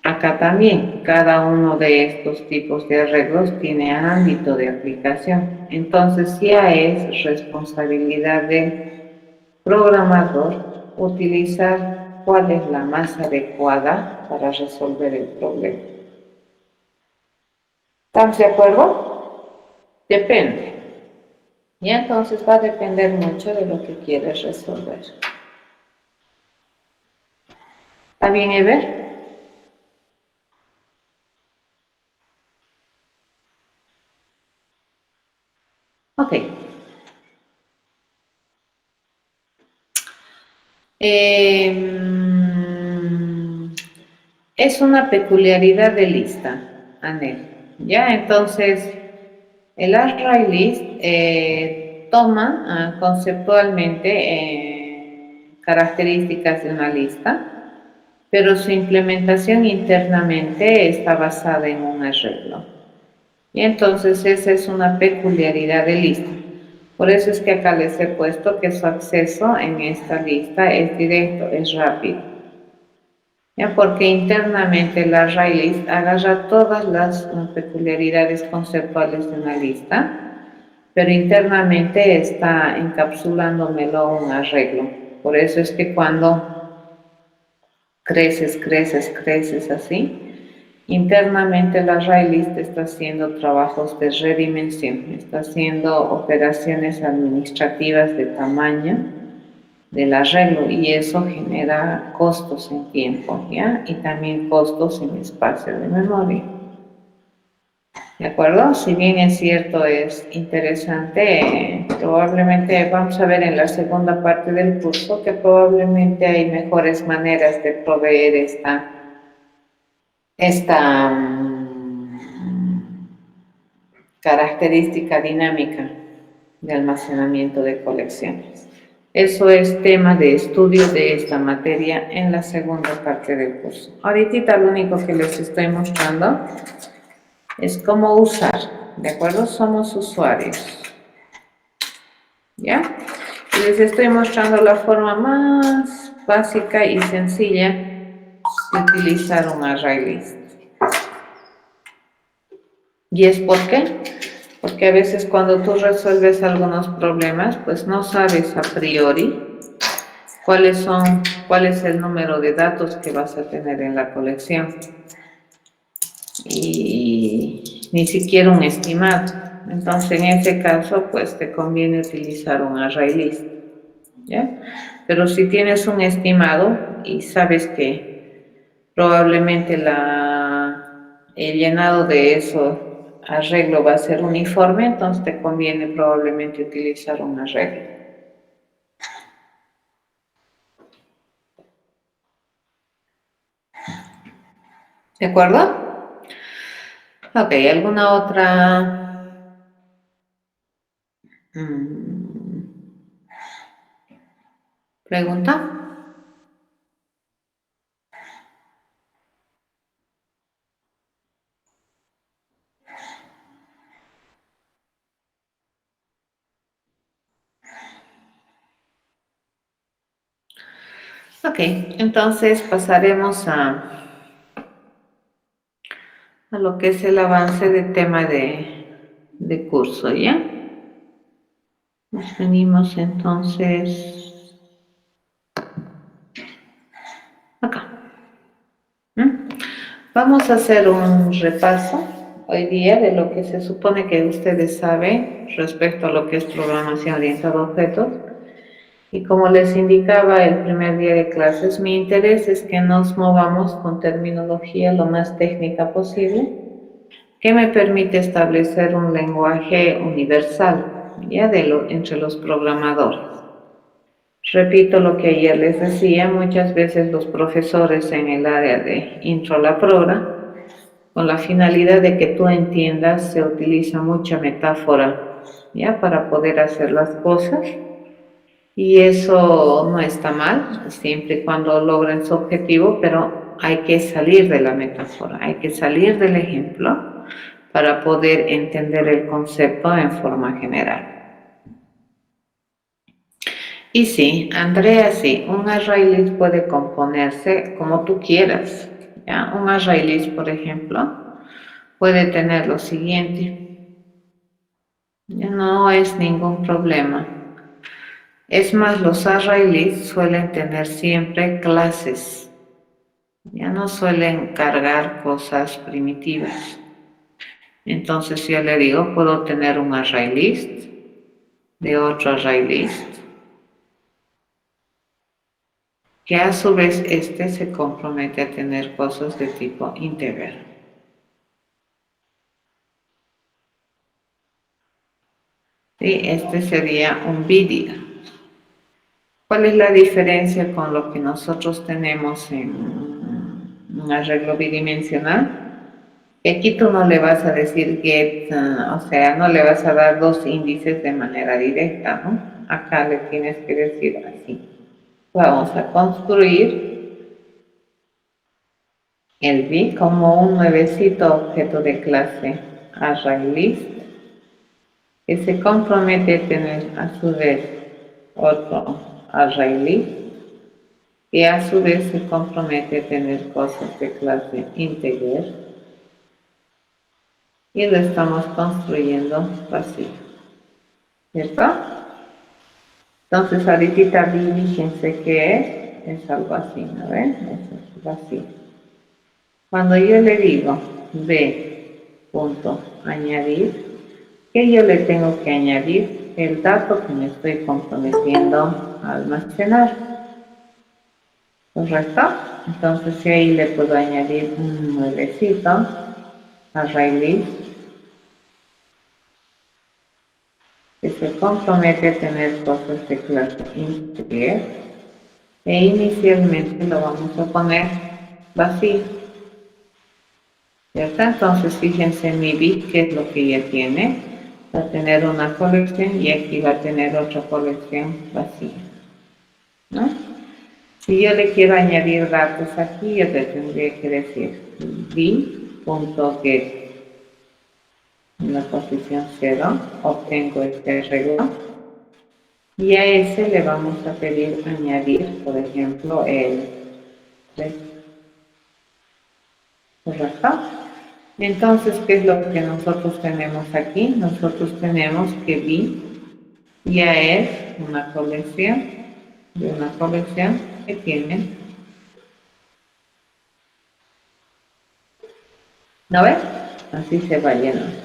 Acá también, cada uno de estos tipos de arreglos tiene ámbito de aplicación. Entonces, ya es responsabilidad del programador utilizar cuál es la más adecuada para resolver el problema. ¿Estamos de acuerdo? Depende. Y entonces va a depender mucho de lo que quieres resolver. ¿Está bien, Ever? Ok. Es una peculiaridad de lista, Anel. ¿Ya? Entonces, el array list toma conceptualmente características de una lista, pero su implementación internamente está basada en un arreglo. Y entonces esa es una peculiaridad de lista. Por eso es que acá les he puesto que su acceso en esta lista es directo, es rápido. ¿Ya? Porque internamente el array list agarra todas las peculiaridades conceptuales de una lista, pero internamente está encapsulándomelo un arreglo. Por eso es que cuando creces así, internamente el array list está haciendo trabajos de redimensión, está haciendo operaciones administrativas de tamaño del arreglo y eso genera costos en tiempo, ¿ya? Y también costos en espacio de memoria. ¿De acuerdo? Si bien es cierto, es interesante, probablemente vamos a ver en la segunda parte del curso que probablemente hay mejores maneras de proveer esta característica dinámica de almacenamiento de colecciones. Eso es tema de estudio de esta materia en la segunda parte del curso. Ahorita lo único que les estoy mostrando es cómo usar, ¿de acuerdo? Somos usuarios, ¿ya? Y les estoy mostrando la forma más básica y sencilla de utilizar un array list. ¿Y es por qué? Porque a veces cuando tú resuelves algunos problemas, pues no sabes a priori cuál es el número de datos que vas a tener en la colección. Y ni siquiera un estimado. Entonces, en ese caso, pues te conviene utilizar un array list, ¿ya? Pero si tienes un estimado y sabes que probablemente el llenado de eso arreglo va a ser uniforme, entonces te conviene probablemente utilizar un arreglo. ¿De acuerdo? Ok, ¿alguna otra pregunta? Ok, entonces pasaremos a lo que es el avance del tema de curso, ¿ya? Nos venimos entonces acá. Vamos a hacer un repaso hoy día de lo que se supone que ustedes saben respecto a lo que es programación orientada a objetos. Y como les indicaba el primer día de clases, mi interés es que nos movamos con terminología lo más técnica posible, que me permite establecer un lenguaje universal, ¿ya? Entre los programadores. Repito lo que ayer les decía, muchas veces los profesores en el área de Intro a la Progra, con la finalidad de que tú entiendas, se utiliza mucha metáfora, ¿ya? Para poder hacer las cosas. Y eso no está mal, siempre y cuando logren su objetivo, pero hay que salir de la metáfora, hay que salir del ejemplo para poder entender el concepto en forma general. Y sí, Andrea, sí, un array list puede componerse como tú quieras, ¿ya? Un array list, por ejemplo, puede tener lo siguiente, ya no es ningún problema. Es más, los array lists suelen tener siempre clases, ya no suelen cargar cosas primitivas. Entonces yo le digo, puedo tener un array list de otro array list, que a su vez este se compromete a tener cosas de tipo integer. Sí, este sería un BDIA. ¿Cuál es la diferencia con lo que nosotros tenemos en un arreglo bidimensional? Aquí tú no le vas a decir get, o sea, no le vas a dar dos índices de manera directa, ¿no? Acá le tienes que decir así. Vamos a construir el B como un nuevecito objeto de clase ArrayList que se compromete a tener a su vez otro ArrayList que a su vez se compromete a tener cosas de clase integer y lo estamos construyendo vacío, ¿cierto? Entonces ahorita fíjense que es algo así, ¿no ven? Es vacío. Cuando yo le digo b punto añadir, ¿qué yo le tengo que añadir? el dato que me estoy comprometiendo a almacenar. ¿Correcto? Entonces, si ahí le puedo añadir un nuevecito, ArrayList, que se compromete a tener cosas de clase integer, e inicialmente lo vamos a poner vacío. ¿Cierto? Entonces, fíjense en mi bit, que es lo que ya tiene. Va a tener una colección y aquí va a tener otra colección vacía, ¿no? Si yo le quiero añadir datos aquí, yo le tendría que decir b.get en la posición 0, obtengo este arreglo y a ese le vamos a pedir añadir, por ejemplo, el 3. ¿Correcto? Entonces, ¿qué es lo que nosotros tenemos aquí? Nosotros tenemos que b ya es una colección de una colección que tiene, ¿no ves? Así se va llenando.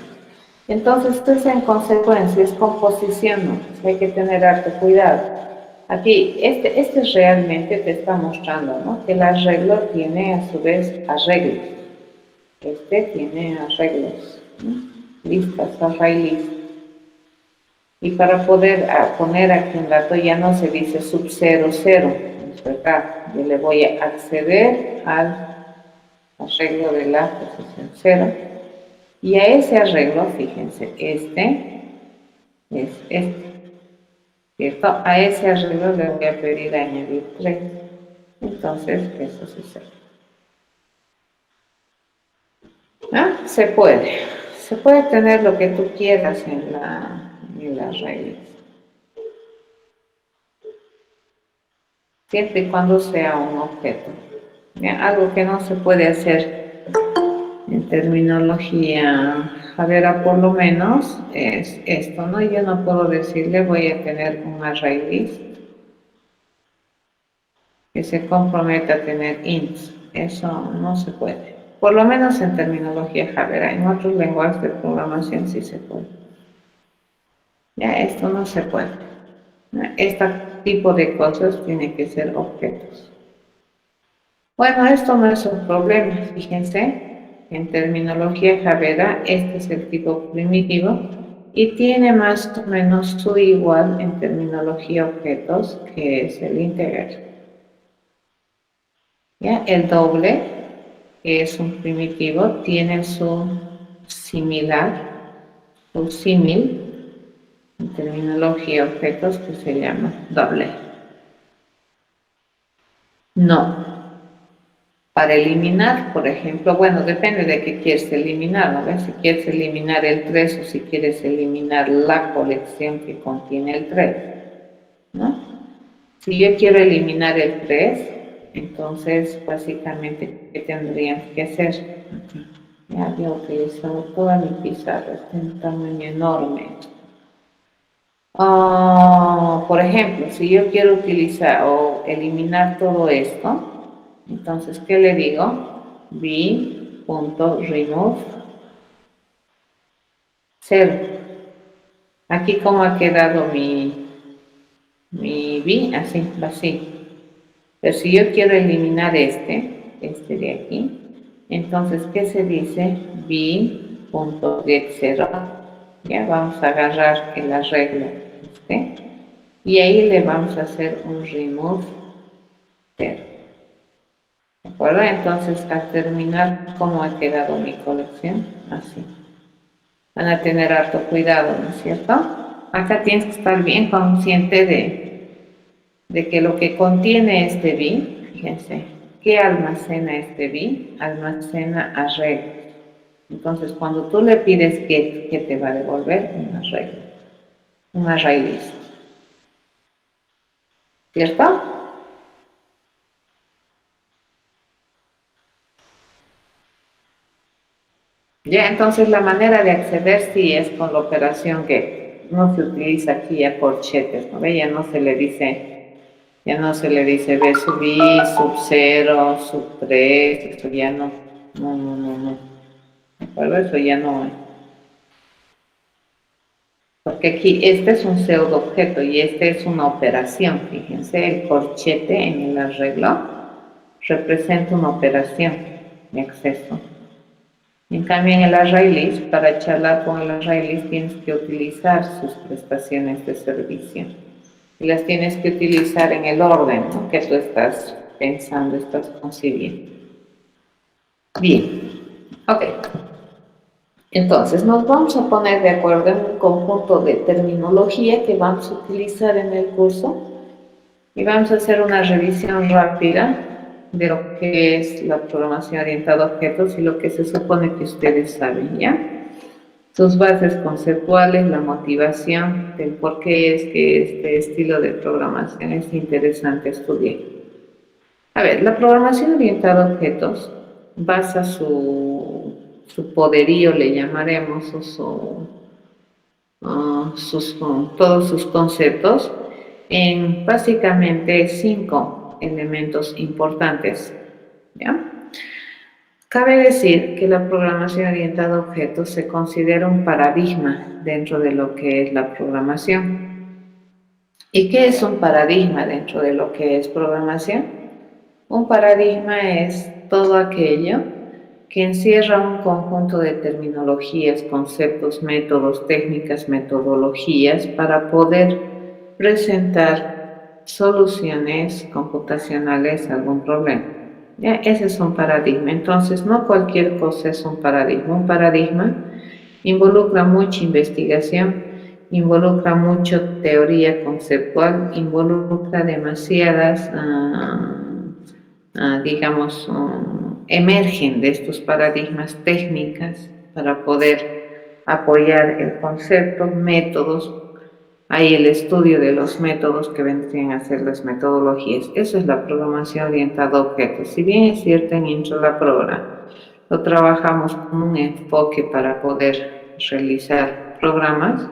Entonces, esto es en consecuencia, es composición, ¿no? Hay que tener harto cuidado. Aquí, este realmente te está mostrando, ¿no? Que el arreglo tiene a su vez arreglos. Este tiene arreglos, ¿no? Listas, ArrayList. Y para poder poner aquí un dato ya no se dice sub 0, 0. Es verdad, yo le voy a acceder al arreglo de la posición 0. Y a ese arreglo, fíjense, este es este, ¿cierto? A ese arreglo le voy a pedir añadir 3. Entonces, eso sucede. ¿Ah? Se puede tener lo que tú quieras en la raíz, siempre y cuando sea un objeto. ¿Ya? Algo que no se puede hacer en terminología Javera por lo menos es esto, ¿no? Yo no puedo decirle voy a tener un ArrayList que se comprometa a tener ints. Eso no se puede. Por lo menos en terminología Javera. En otros lenguajes de programación sí se puede. Ya, esto no se puede. Este tipo de cosas tienen que ser objetos. Bueno, esto no es un problema, fíjense. En terminología Javera, este es el tipo primitivo y tiene más o menos su igual en terminología objetos, que es el integer. ¿Ya? El doble, que es un primitivo, tiene su similar, su símil, en terminología objetos, que se llama doble. No. Para eliminar, por ejemplo, bueno, depende de qué quieres eliminar, ¿no ves? Si quieres eliminar el 3 o si quieres eliminar la colección que contiene el 3, ¿no? Si yo quiero eliminar el 3, entonces, básicamente, ¿qué tendríamos que hacer? Ya había utilizado toda mi pizarra, está en un tamaño enorme. Por ejemplo, si yo quiero utilizar o eliminar todo esto, entonces, ¿qué le digo? b.remove 0. Aquí como ha quedado mi b, así, vacío. Pero si yo quiero eliminar este de aquí, entonces, ¿qué se dice? b.get0. Ya vamos a agarrar el arreglo y ahí le vamos a hacer un remove 0. ¿De acuerdo? Entonces, al terminar, ¿cómo ha quedado mi colección? Así. Van a tener harto cuidado, ¿no es cierto? Acá tienes que estar bien consciente de que lo que contiene este bin, fíjense, ¿qué almacena este bin? Almacena arreglos. Entonces, cuando tú le pides get, ¿qué te va a devolver? Un arreglo, un ArrayList. ¿Cierto? Ya, entonces la manera de acceder sí es con la operación get. No se utiliza aquí ya corchetes, ¿no ve? Ya no se le dice b sub i, sub 0, sub 3, eso ya no. No. ¿De acuerdo? Eso ya no es. Porque aquí este es un pseudo objeto y este es una operación. Fíjense, el corchete en el arreglo representa una operación de acceso. En cambio, en el array list, para charlar con el array list tienes que utilizar sus prestaciones de servicio. Y las tienes que utilizar en el orden, ¿no?, que tú estás pensando, estás concibiendo. Bien, ok. Entonces nos vamos a poner de acuerdo en un conjunto de terminología que vamos a utilizar en el curso y vamos a hacer una revisión rápida de lo que es la programación orientada a objetos y lo que se supone que ustedes saben, ¿ya? Sus bases conceptuales, la motivación del por qué es que este estilo de programación es interesante estudiar. A ver, la programación orientada a objetos basa su poderío, le llamaremos, todos sus conceptos en básicamente 5 elementos importantes, ¿ya? Cabe decir que la programación orientada a objetos se considera un paradigma dentro de lo que es la programación. ¿Y qué es un paradigma dentro de lo que es programación? Un paradigma es todo aquello que encierra un conjunto de terminologías, conceptos, métodos, técnicas, metodologías para poder presentar soluciones computacionales a algún problema. ¿Ya? Ese es un paradigma. Entonces, no cualquier cosa es un paradigma. Un paradigma involucra mucha investigación, involucra mucha teoría conceptual, involucra demasiadas digamos, emergen de estos paradigmas técnicas para poder apoyar el concepto, métodos. Hay el estudio de los métodos que vendrían a ser las metodologías. Eso es la programación orientada a objetos. Si bien es cierto en Intro la Programa, lo trabajamos como un enfoque para poder realizar programas,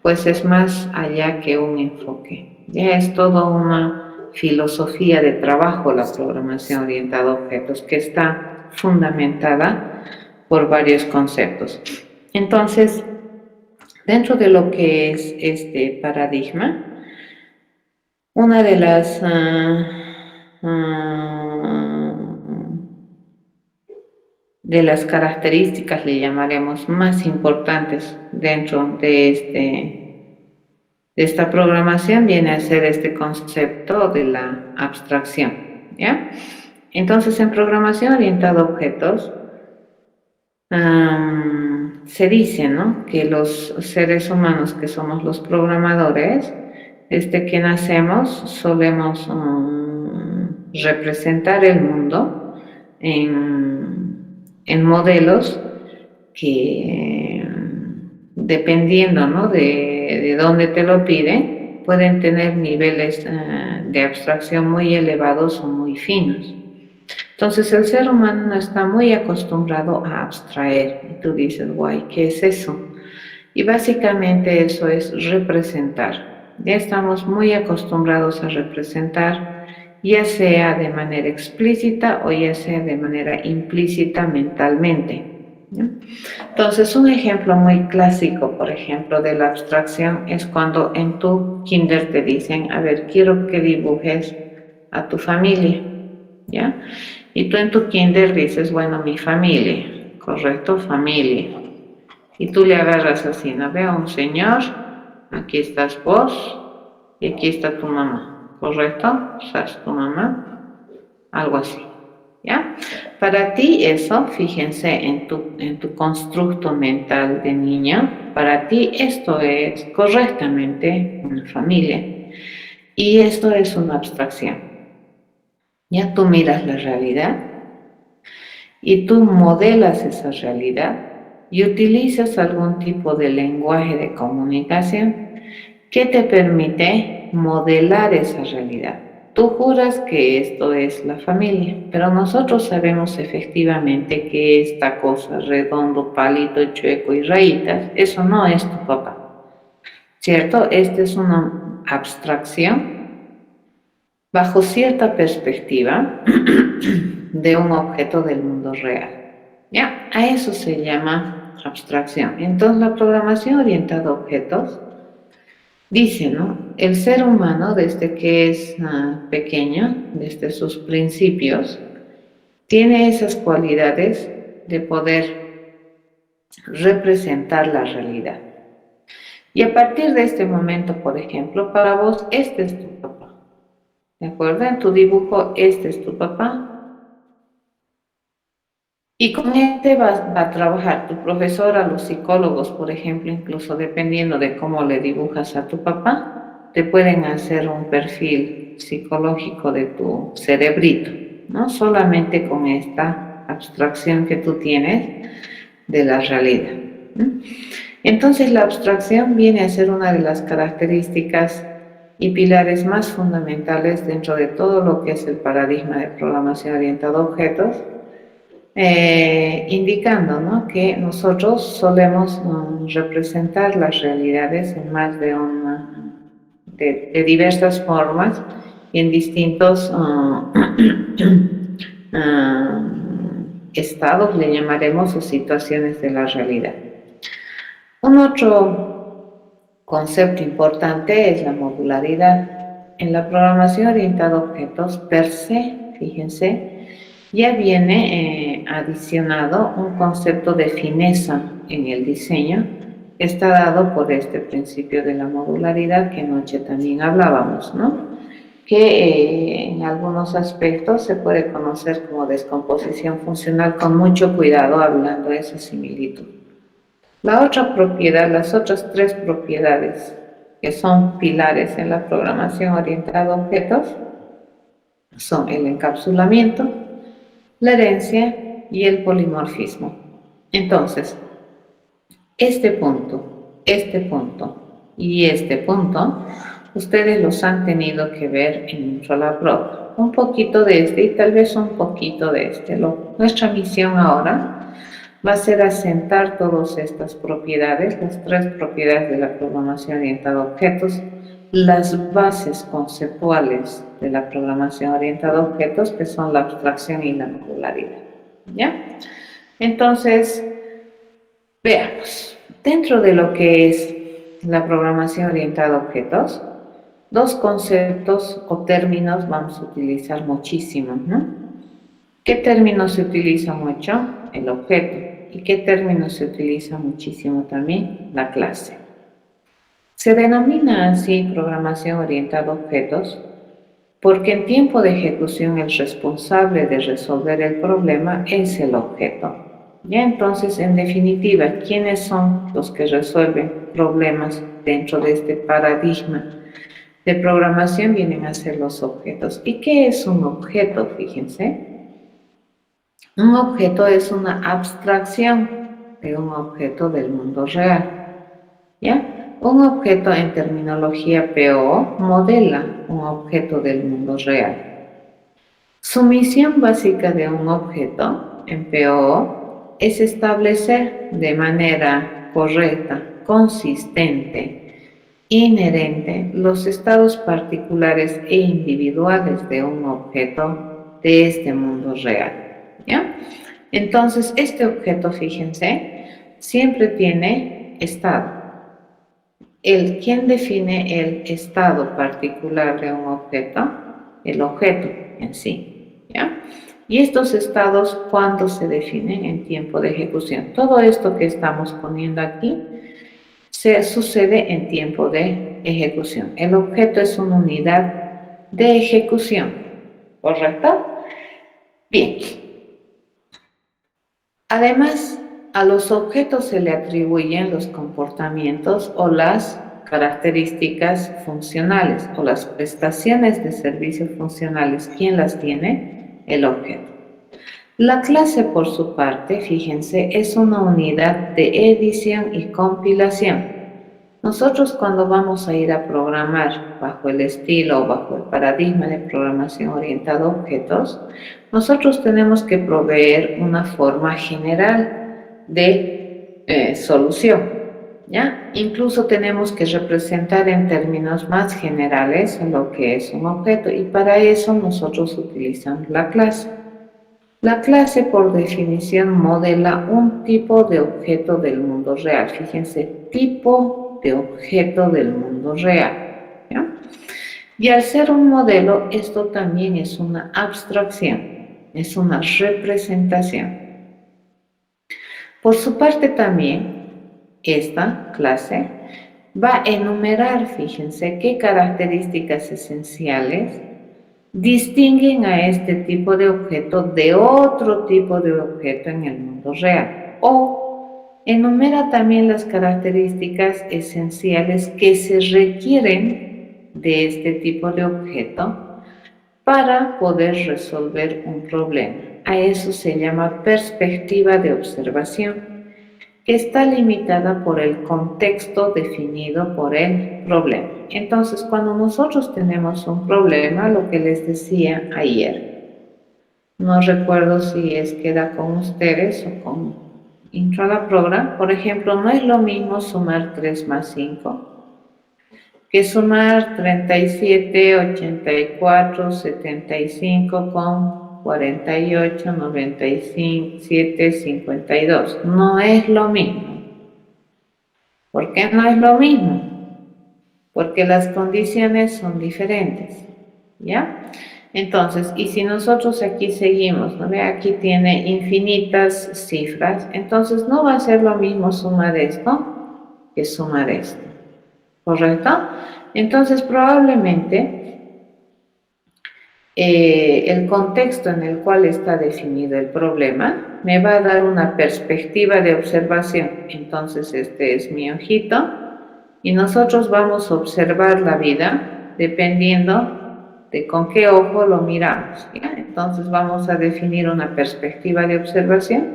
pues es más allá que un enfoque. Ya es toda una filosofía de trabajo la programación orientada a objetos que está fundamentada por varios conceptos. Entonces, dentro de lo que es este paradigma, una de las características, le llamaremos, más importantes dentro de esta programación viene a ser este concepto de la abstracción, ¿ya? Entonces, en programación orientada a objetos, se dice, ¿no?, que los seres humanos que somos los programadores, desde que nacemos solemos representar el mundo en modelos que, dependiendo, ¿no?, de dónde te lo piden, pueden tener niveles de abstracción muy elevados o muy finos. Entonces el ser humano no está muy acostumbrado a abstraer. Y tú dices, guay, ¿qué es eso? Y básicamente eso es representar. Ya estamos muy acostumbrados a representar, ya sea de manera explícita o ya sea de manera implícita mentalmente. ¿Ya? Entonces, un ejemplo muy clásico, por ejemplo, de la abstracción es cuando en tu kinder te dicen, a ver, quiero que dibujes a tu familia, ¿ya? Y tú en tu kinder dices, bueno, mi familia, correcto, familia. Y tú le agarras así, ¿no? Veo a un señor, aquí estás vos y aquí está tu mamá, ¿correcto? ¿Sabes tu mamá? Algo así, ¿ya? Para ti eso, fíjense en tu constructo mental de niño, para ti esto es correctamente una familia y esto es una abstracción. Ya tú miras la realidad y tú modelas esa realidad y utilizas algún tipo de lenguaje de comunicación que te permite modelar esa realidad. Tú juras que esto es la familia, pero nosotros sabemos efectivamente que esta cosa, redondo, palito, chueco y rayitas, eso no es tu papá, ¿cierto? Esta es una abstracción bajo cierta perspectiva de un objeto del mundo real. ¿Ya? A eso se llama abstracción. Entonces, la programación orientada a objetos dice, ¿no? El ser humano, desde que es pequeño, desde sus principios, tiene esas cualidades de poder representar la realidad. Y a partir de este momento, por ejemplo, para vos, este es tu papá. ¿De acuerdo? En tu dibujo, este es tu papá. Y con este va a trabajar tu profesora, los psicólogos, por ejemplo, incluso dependiendo de cómo le dibujas a tu papá, te pueden hacer un perfil psicológico de tu cerebrito, ¿no? Solamente con esta abstracción que tú tienes de la realidad, ¿no? Entonces, la abstracción viene a ser una de las características y pilares más fundamentales dentro de todo lo que es el paradigma de programación orientada a objetos, indicando, ¿no?, que nosotros solemos representar las realidades en más de de diversas formas y en distintos estados, le llamaremos, o situaciones de la realidad. Un otro concepto importante es la modularidad. En la programación orientada a objetos, per se, fíjense, ya viene adicionado un concepto de fineza en el diseño, que está dado por este principio de la modularidad que anoche también hablábamos, ¿no? Que en algunos aspectos se puede conocer como descomposición funcional, con mucho cuidado hablando de esa similitud. La otra propiedad, las otras tres propiedades que son pilares en la programación orientada a objetos son el encapsulamiento, la herencia y el polimorfismo. Entonces, este punto y este punto, ustedes los han tenido que ver en IntroLab. Un poquito de este y tal vez un poquito de este. Nuestra misión ahora va a ser asentar todas estas propiedades, las tres propiedades de la programación orientada a objetos, las bases conceptuales de la programación orientada a objetos, que son la abstracción y la modularidad, ¿ya? Entonces, veamos, dentro de lo que es la programación orientada a objetos, dos conceptos o términos vamos a utilizar muchísimo, ¿no? ¿Qué término se utiliza mucho? El objeto. ¿Y qué término se utiliza muchísimo también? La clase. Se denomina así programación orientada a objetos porque en tiempo de ejecución el responsable de resolver el problema es el objeto. Ya, entonces, en definitiva, ¿quiénes son los que resuelven problemas dentro de este paradigma de programación? Vienen a ser los objetos. ¿Y qué es un objeto? Fíjense. Un objeto es una abstracción de un objeto del mundo real, ¿ya? Un objeto en terminología PO modela un objeto del mundo real. Su misión básica de un objeto en PO es establecer de manera correcta, consistente, inherente, los estados particulares e individuales de un objeto de este mundo real, ¿ya? Entonces, este objeto, fíjense, siempre tiene estado. ¿Quién define el estado particular de un objeto? El objeto en sí, ¿ya? Y estos estados, ¿cuándo se definen? En tiempo de ejecución. Todo esto que estamos poniendo aquí se sucede en tiempo de ejecución. El objeto es una unidad de ejecución, ¿correcto? Bien. Además, a los objetos se le atribuyen los comportamientos o las características funcionales o las prestaciones de servicios funcionales. ¿Quién las tiene? El objeto. La clase, por su parte, fíjense, es una unidad de edición y compilación. Nosotros, cuando vamos a ir a programar bajo el estilo o bajo el paradigma de programación orientada a objetos, nosotros tenemos que proveer una forma general de solución, ¿ya? Incluso tenemos que representar en términos más generales lo que es un objeto, y para eso nosotros utilizamos la clase. La clase, por definición, modela un tipo de objeto del mundo real. Fíjense, tipo de objeto del mundo real. ¿Ya? Y al ser un modelo, esto también es una abstracción, es una representación. Por su parte también, esta clase va a enumerar, fíjense, qué características esenciales distinguen a este tipo de objeto de otro tipo de objeto en el mundo real. O enumera también las características esenciales que se requieren de este tipo de objeto para poder resolver un problema. A eso se llama perspectiva de observación, que está limitada por el contexto definido por el problema. Entonces, cuando nosotros tenemos un problema, lo que les decía ayer, no recuerdo si es que era con ustedes o con Intro a la Program, por ejemplo, no es lo mismo sumar 3 más 5 que sumar 37, 84, 75 con 48, 97, 52. No es lo mismo. ¿Por qué no es lo mismo? Porque las condiciones son diferentes, ¿ya? Entonces, y si nosotros aquí seguimos, ¿no? Aquí tiene infinitas cifras, entonces no va a ser lo mismo sumar esto que sumar esto, ¿correcto? Entonces, probablemente el contexto en el cual está definido el problema me va a dar una perspectiva de observación. Entonces, este es mi ojito y nosotros vamos a observar la vida dependiendo de con qué ojo lo miramos, ¿ya? Entonces, vamos a definir una perspectiva de observación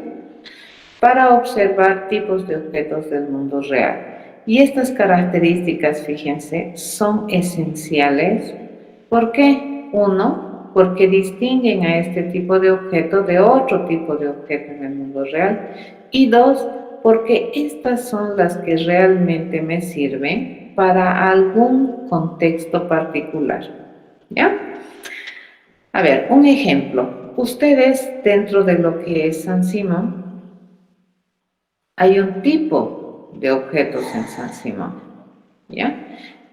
para observar tipos de objetos del mundo real. Y estas características, fíjense, son esenciales. ¿Por qué? Uno, porque distinguen a este tipo de objeto de otro tipo de objeto en el mundo real. Y dos, porque estas son las que realmente me sirven para algún contexto particular. ¿Ya? A ver, un ejemplo. Ustedes, dentro de lo que es San Simón, hay un tipo de objetos en San Simón, ¿ya?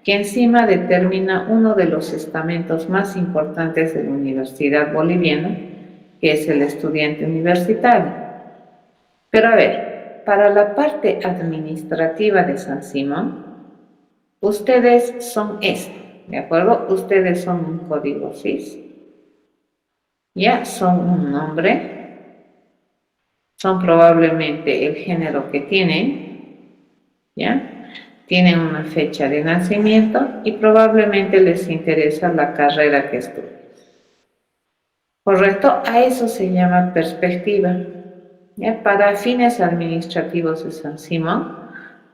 Que encima determina uno de los estamentos más importantes de la Universidad Boliviana, que es el estudiante universitario. Pero a ver, para la parte administrativa de San Simón, ustedes son esto, ¿de acuerdo? Ustedes son un código CIS, ya son un nombre, son probablemente el género que tienen, ¿ya? Tienen una fecha de nacimiento y probablemente les interesa la carrera que estudian. ¿Correcto? A eso se llama perspectiva. ¿Ya? Para fines administrativos de San Simón,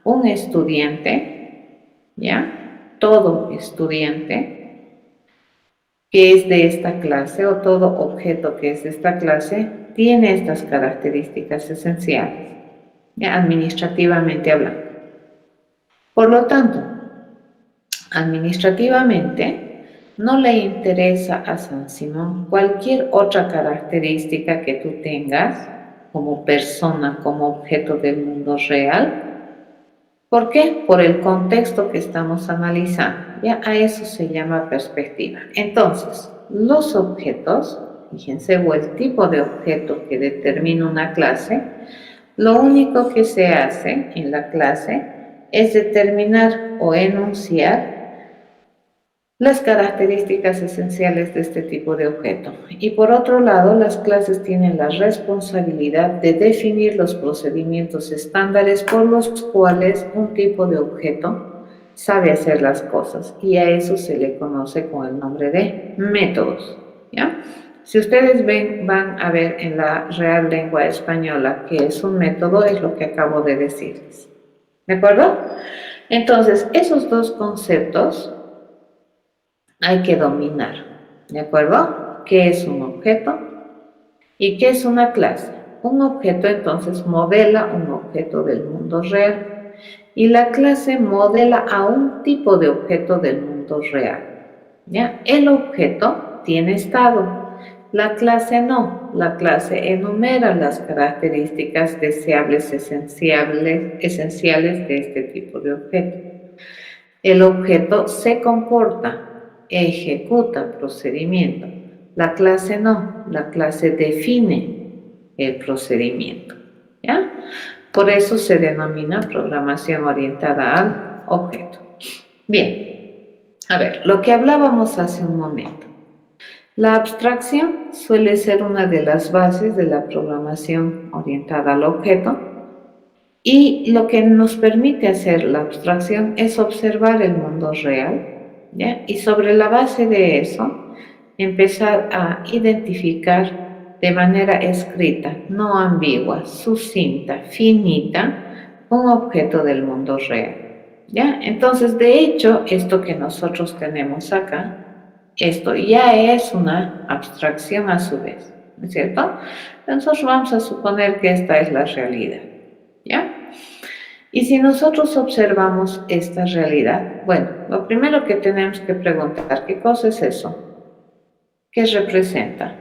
un estudiante, ¿ya? Todo estudiante que es de esta clase o todo objeto que es de esta clase tiene estas características esenciales, ¿ya? Administrativamente hablando. Por lo tanto, administrativamente, no le interesa a San Simón cualquier otra característica que tú tengas como persona, como objeto del mundo real. ¿Por qué? Por el contexto que estamos analizando. Ya a eso se llama perspectiva. Entonces, los objetos, fíjense, o el tipo de objeto que determina una clase, lo único que se hace en la clase es determinar o enunciar las características esenciales de este tipo de objeto. Y por otro lado, las clases tienen la responsabilidad de definir los procedimientos estándares por los cuales un tipo de objeto sabe hacer las cosas, y a eso se le conoce con el nombre de métodos, ¿ya? Si ustedes van a ver en la Real Lengua Española que es un método, es lo que acabo de decirles. ¿De acuerdo? Entonces, esos dos conceptos hay que dominar, ¿de acuerdo? ¿Qué es un objeto y qué es una clase? Un objeto entonces modela un objeto del mundo real y la clase modela a un tipo de objeto del mundo real, ¿ya? El objeto tiene estado La clase no, la clase enumera las características deseables esenciales de este tipo de objeto. El objeto se comporta, ejecuta procedimiento. La clase no, la clase define el procedimiento. ¿Ya? Por eso se denomina programación orientada al objeto. Bien, a ver, lo que hablábamos hace un momento. La abstracción suele ser una de las bases de la programación orientada al objeto y lo que nos permite hacer la abstracción es observar el mundo real, ¿ya? Y sobre la base de eso empezar a identificar de manera escrita, no ambigua, sucinta, finita, un objeto del mundo real. ¿Ya? Entonces, de hecho, esto que nosotros tenemos acá, esto ya es una abstracción a su vez, ¿no es cierto? Entonces vamos a suponer que esta es la realidad, ¿ya? Y si nosotros observamos esta realidad, bueno, lo primero que tenemos que preguntar, ¿qué cosa es eso? ¿Qué representa?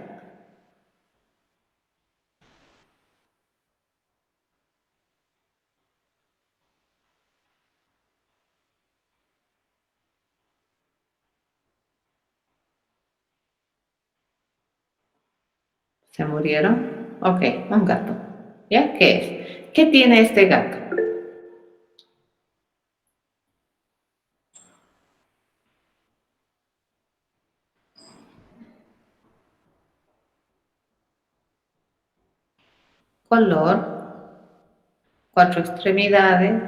¿Se murieron? Ok, un gato. ¿Ya? ¿Qué es? ¿Qué tiene este gato? Color, cuatro extremidades,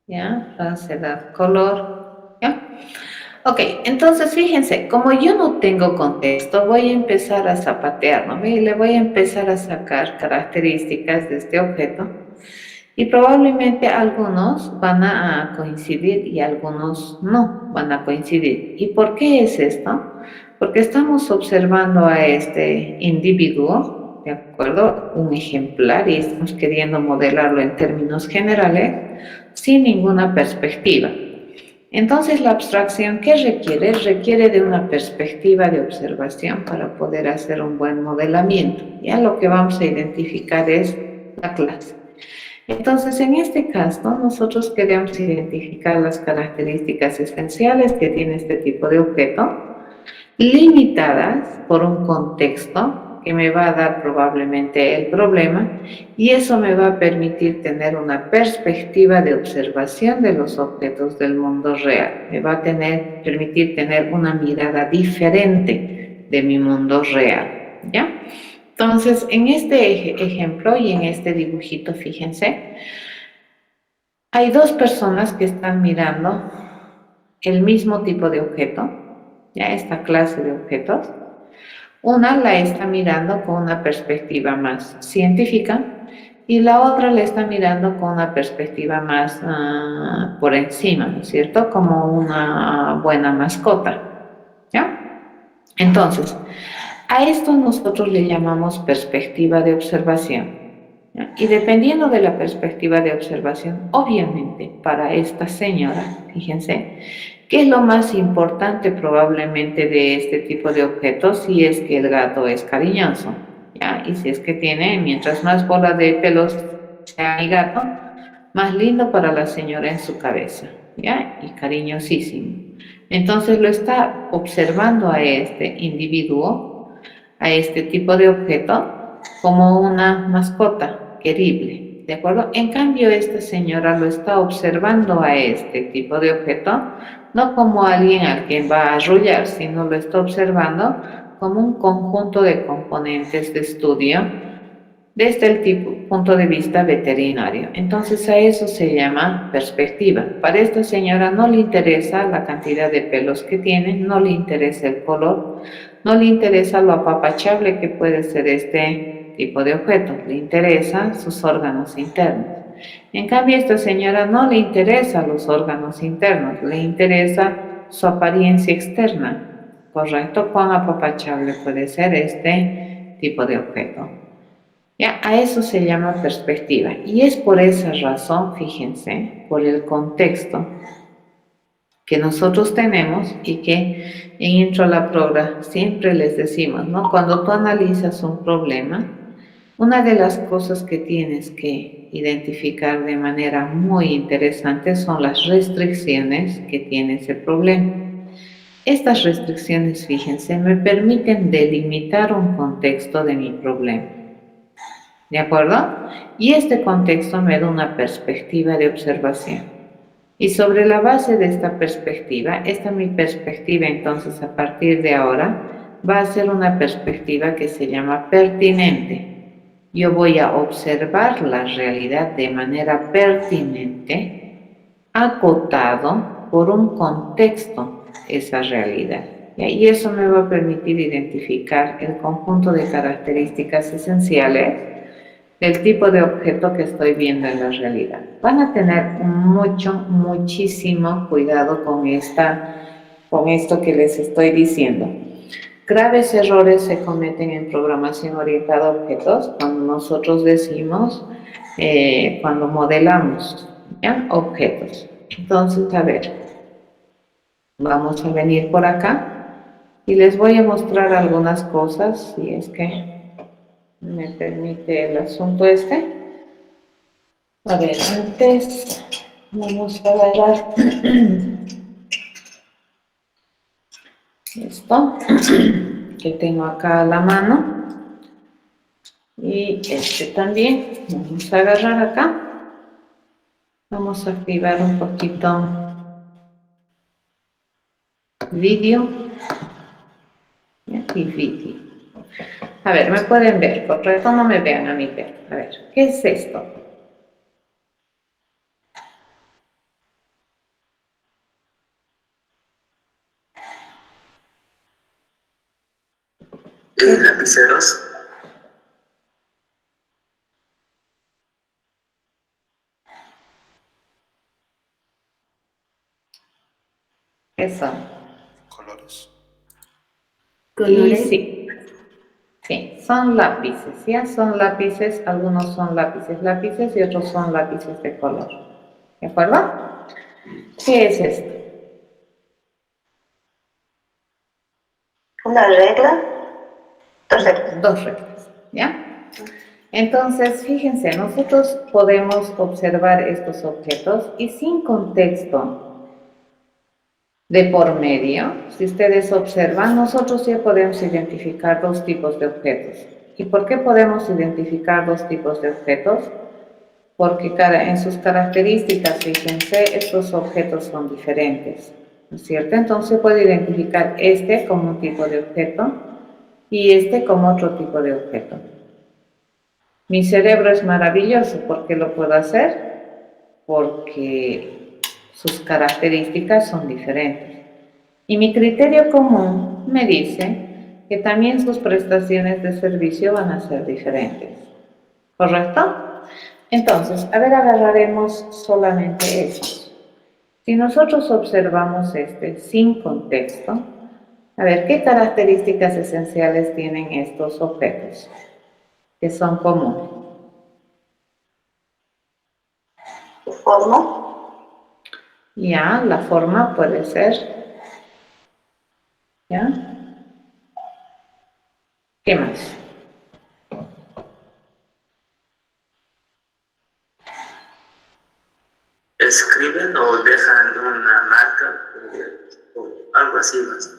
¿ya? Falsedad, color, ¿ya? Ok, entonces fíjense, como yo no tengo contexto, voy a empezar a zapatear, ¿no? Y le voy a empezar a sacar características de este objeto y probablemente algunos van a coincidir y algunos no van a coincidir. ¿Y por qué es esto? Porque estamos observando a este individuo, ¿de acuerdo? Un ejemplar y estamos queriendo modelarlo en términos generales sin ninguna perspectiva. Entonces, la abstracción, ¿qué requiere? Requiere de una perspectiva de observación para poder hacer un buen modelamiento. Ya lo que vamos a identificar es la clase. Entonces, en este caso, nosotros queremos identificar las características esenciales que tiene este tipo de objeto, limitadas por un contexto que me va a dar probablemente el problema y eso me va a permitir tener una perspectiva de observación de los objetos del mundo real. Me va a permitir tener una mirada diferente de mi mundo real, ¿ya? Entonces, en este ejemplo y en este dibujito, fíjense, hay dos personas que están mirando el mismo tipo de objeto, ya esta clase de objetos. Una la está mirando con una perspectiva más científica y la otra la está mirando con una perspectiva más por encima, ¿no es cierto? Como una buena mascota, ¿ya? Entonces, a esto nosotros le llamamos perspectiva de observación. ¿Ya? Y dependiendo de la perspectiva de observación, obviamente para esta señora, fíjense, ¿qué es lo más importante probablemente de este tipo de objetos? Si es que el gato es cariñoso, ¿ya? Y si es que tiene, mientras más bola de pelos sea el gato, más lindo para la señora en su cabeza, ¿ya? Y cariñosísimo. Entonces lo está observando a este individuo, a este tipo de objeto, como una mascota querible, ¿de acuerdo? En cambio, esta señora lo está observando a este tipo de objeto, no como alguien al quien va a arrullar, sino lo está observando como un conjunto de componentes de estudio desde el punto de vista veterinario. Entonces a eso se llama perspectiva. Para esta señora no le interesa la cantidad de pelos que tiene, no le interesa el color, no le interesa lo apapachable que puede ser este tipo de objeto, le interesan sus órganos internos. En cambio, a esta señora no le interesan los órganos internos, le interesa su apariencia externa. ¿Correcto? ¿Cuán apapachable puede ser este tipo de objeto? Ya, a eso se llama perspectiva. Y es por esa razón, fíjense, por el contexto, que nosotros tenemos y que en Intro a la Progra siempre les decimos, ¿no? Cuando tú analizas un problema, una de las cosas que tienes que identificar de manera muy interesante son las restricciones que tiene ese problema. Estas restricciones, fíjense, me permiten delimitar un contexto de mi problema. ¿De acuerdo? Y este contexto me da una perspectiva de observación. Y sobre la base de esta perspectiva, mi perspectiva entonces a partir de ahora va a ser una perspectiva que se llama pertinente. Yo voy a observar la realidad de manera pertinente, acotado por un contexto esa realidad. Y eso me va a permitir identificar el conjunto de características esenciales del tipo de objeto que estoy viendo en la realidad. Van a tener muchísimo cuidado con esto que les estoy diciendo. Graves errores se cometen en programación orientada a objetos cuando nosotros decimos, cuando modelamos, ¿ya? Objetos. Entonces, a ver, vamos a venir por acá y les voy a mostrar algunas cosas, si es que me permite el asunto este. A ver, antes vamos a agarrar esto que tengo acá a la mano y este también. Vamos a agarrar acá. Vamos a activar un poquito vídeo y vídeo. A ver, me pueden ver, correcto, no me vean a mí ver. A ver, ¿qué es esto? Lapiceros. ¿Qué son? Colores. Y sí, son lápices, ¿ya? Son lápices, algunos son lápices y otros son lápices de color. ¿De acuerdo? ¿Qué es esto? Una regla. Dos reglas. Dos reglas, ¿ya? Entonces, fíjense, nosotros podemos observar estos objetos y sin contexto de por medio, si ustedes observan, nosotros ya podemos identificar dos tipos de objetos. ¿Y por qué podemos identificar dos tipos de objetos? Porque en sus características, fíjense, estos objetos son diferentes, ¿no es cierto? Entonces puedo identificar este como un tipo de objeto y este como otro tipo de objeto. Mi cerebro es maravilloso. ¿Por qué lo puedo hacer? Porque sus características son diferentes. Y mi criterio común me dice que también sus prestaciones de servicio van a ser diferentes. ¿Correcto? Entonces, a ver, agarraremos solamente estos. Si nosotros observamos este sin contexto, a ver, ¿qué características esenciales tienen estos objetos que son comunes? Forma. Ya, la forma puede ser. ¿Ya? ¿Qué más? Escriben o dejan una marca o algo así más.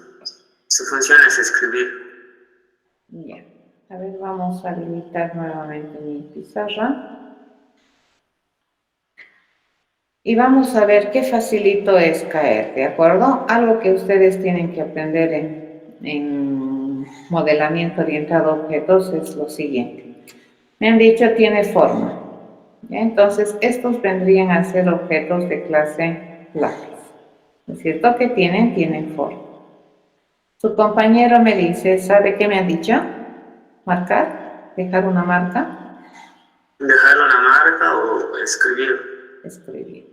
Su función es escribir. Ya. A ver, vamos a habilitar nuevamente mi pizarra. Y vamos a ver qué facilito es caer, ¿de acuerdo? Algo que ustedes tienen que aprender en modelamiento orientado a objetos es lo siguiente. Me han dicho tiene forma. ¿Ya? Entonces, estos vendrían a ser objetos de clase lápiz. ¿No es cierto? ¿Qué tienen? Tienen forma. Su compañero me dice, ¿sabe qué me han dicho? Marcar, dejar una marca. Dejar una marca o escribir. Escribir.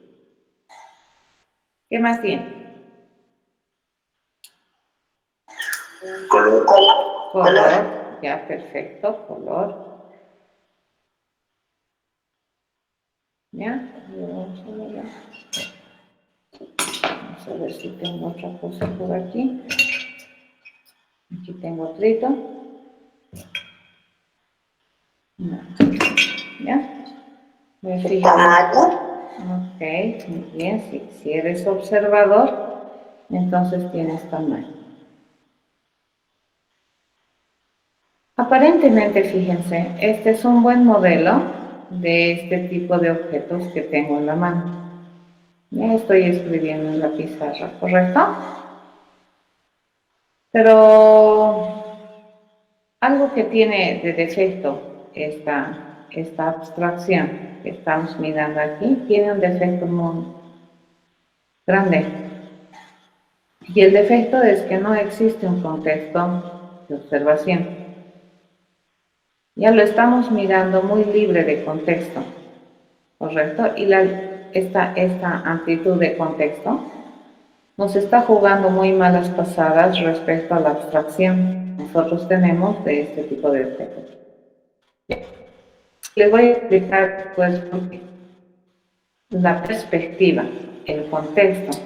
¿Qué más tiene? Color. Color. Ya, perfecto, color. ¿Ya? Vamos a ver si tengo otra cosa por aquí. Aquí tengo otrito. No. ¿Ya? Me fijo. Ok, muy bien. Si eres observador, entonces tienes tamaño. Aparentemente, fíjense, este es un buen modelo de este tipo de objetos que tengo en la mano. Ya estoy escribiendo en la pizarra, ¿correcto? Pero algo que tiene de defecto esta abstracción que estamos mirando aquí, tiene un defecto muy grande. Y el defecto es que no existe un contexto de observación. Ya lo estamos mirando muy libre de contexto, ¿correcto? Y esta amplitud de contexto nos está jugando muy malas pasadas respecto a la abstracción que nosotros tenemos de este tipo de objetos. Les voy a explicar pues por qué. La perspectiva, el contexto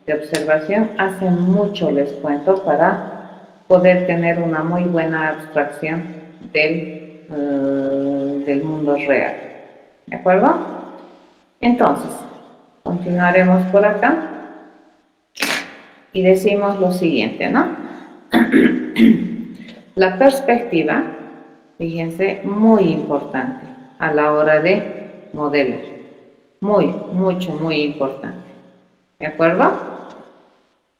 de observación hace mucho, les cuento, para poder tener una muy buena abstracción del mundo real. ¿De acuerdo? Entonces, continuaremos por acá y decimos lo siguiente, ¿no? La perspectiva, fíjense, muy importante a la hora de modelar. Muy importante. ¿De acuerdo?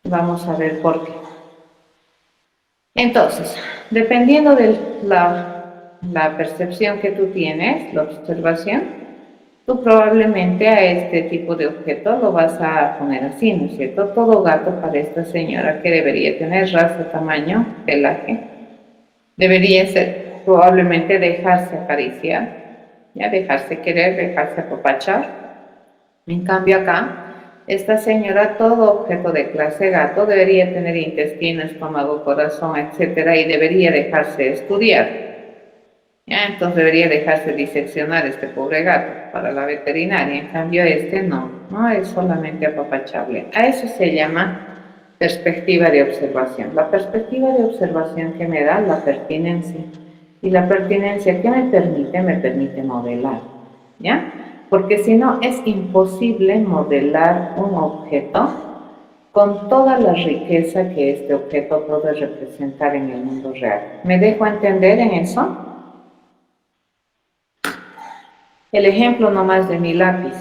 Vamos a ver por qué. Entonces, dependiendo de la percepción que tú tienes, la observación, tú probablemente a este tipo de objeto lo vas a poner así, ¿no es cierto? Todo gato para esta señora que debería tener raza, tamaño, pelaje, debería ser probablemente dejarse acariciar, ya dejarse querer, dejarse apapachar. En cambio acá, esta señora, todo objeto de clase gato debería tener intestino, estómago, corazón, etcétera, y debería dejarse estudiar. ¿Ya? Entonces debería dejarse diseccionar este pobre gato para la veterinaria. En cambio este no es solamente apapachable. A eso se llama perspectiva de observación. La perspectiva de observación que me da la pertinencia. Y la pertinencia que me permite modelar. ¿Ya? Porque si no es imposible modelar un objeto con toda la riqueza que este objeto puede representar en el mundo real. ¿Me dejo entender en eso? El ejemplo nomás de mi lápiz.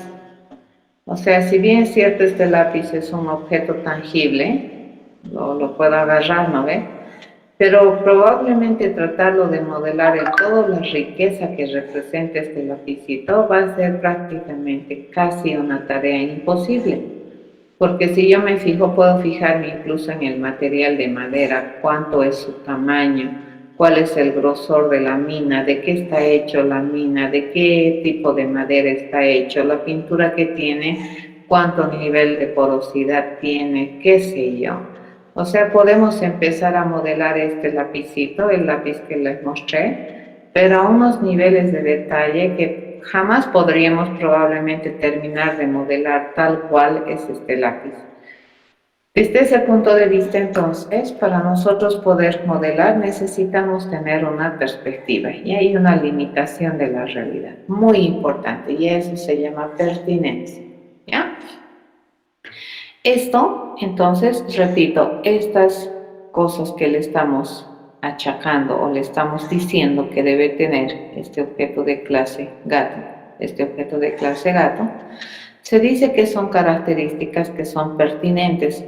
O sea, si bien es cierto este lápiz es un objeto tangible, lo puedo agarrar, ¿no ve? Pero probablemente tratarlo de modelar en toda la riqueza que representa este lapicito va a ser prácticamente casi una tarea imposible. Porque si yo me fijo, puedo fijarme incluso en el material de madera, cuánto es su tamaño, cuál es el grosor de la mina, de qué está hecho la mina, de qué tipo de madera está hecho, la pintura que tiene, cuánto nivel de porosidad tiene, qué sé yo. O sea, podemos empezar a modelar este lapicito, el lápiz que les mostré, pero a unos niveles de detalle que jamás podríamos probablemente terminar de modelar tal cual es este lápiz. Desde ese punto de vista, entonces, para nosotros poder modelar necesitamos tener una perspectiva y hay una limitación de la realidad muy importante y eso se llama pertinencia, ¿ya? Esto, entonces, repito, estas cosas que le estamos achacando o le estamos diciendo que debe tener este objeto de clase gato, se dice que son características que son pertinentes.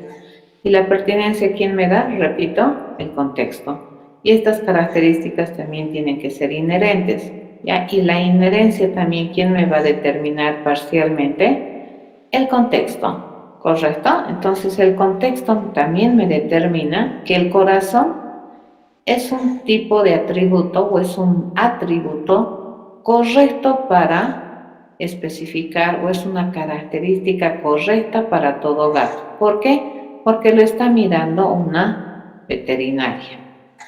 Y la pertinencia, ¿quién me da? Repito, el contexto. Y estas características también tienen que ser inherentes, ¿ya? Y la inherencia también, ¿quién me va a determinar parcialmente? El contexto. ¿Correcto? Entonces el contexto también me determina que el corazón es un tipo de atributo o es un atributo correcto para especificar o es una característica correcta para todo gato. ¿Por qué? Porque lo está mirando una veterinaria.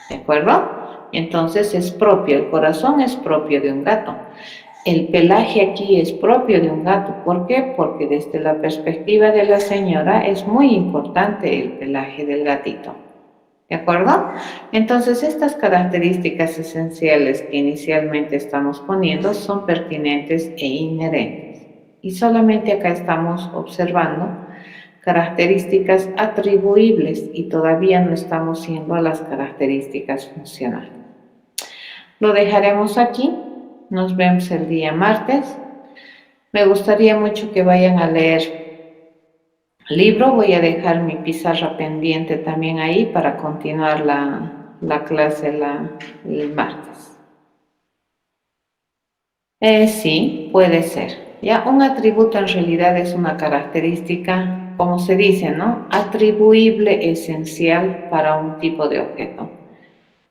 ¿De acuerdo? Entonces es propio, el corazón es propio de un gato. el pelaje aquí es propio de un gato. ¿Por qué? Porque desde la perspectiva de la señora es muy importante el pelaje del gatito. ¿De acuerdo? Entonces, estas características esenciales que inicialmente estamos poniendo son pertinentes e inherentes. Y solamente acá estamos observando características atribuibles y todavía no estamos yendo a las características funcionales. Lo dejaremos aquí. Nos vemos el día martes. Me gustaría mucho que vayan a leer libro. Voy a dejar mi pizarra pendiente también ahí para continuar la clase el martes. Sí, puede ser. Ya, un atributo en realidad es una característica, como se dice, ¿no? Atribuible esencial para un tipo de objeto,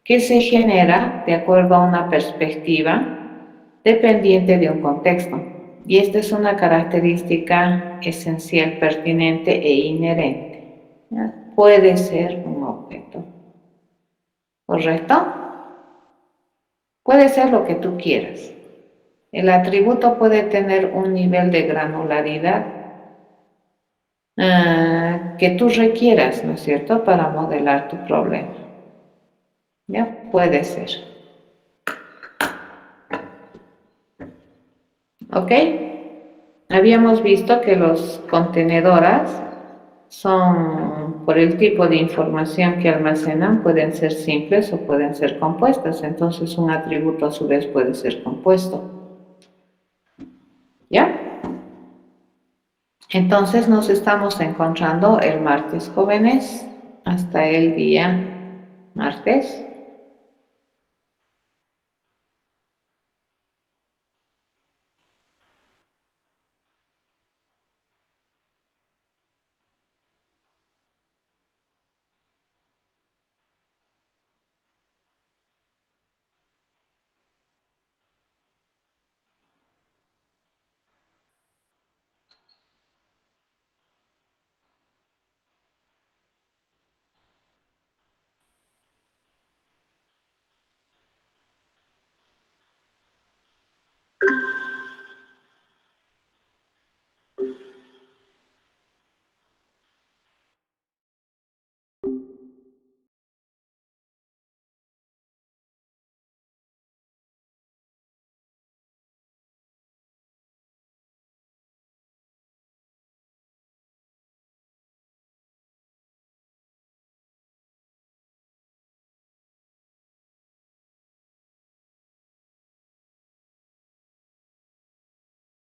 que se genera de acuerdo a una perspectiva dependiente de un contexto. Y esta es una característica esencial, pertinente e inherente. ¿Ya? Puede ser un objeto. ¿Correcto? Puede ser lo que tú quieras. El atributo puede tener un nivel de granularidad que tú requieras, ¿no es cierto?, para modelar tu problema. ¿Ya? Puede ser. ¿Ok? Habíamos visto que los contenedoras son, por el tipo de información que almacenan, pueden ser simples o pueden ser compuestas. Entonces, un atributo a su vez puede ser compuesto. ¿Ya? Entonces, nos estamos encontrando el martes, jóvenes. Hasta el día martes.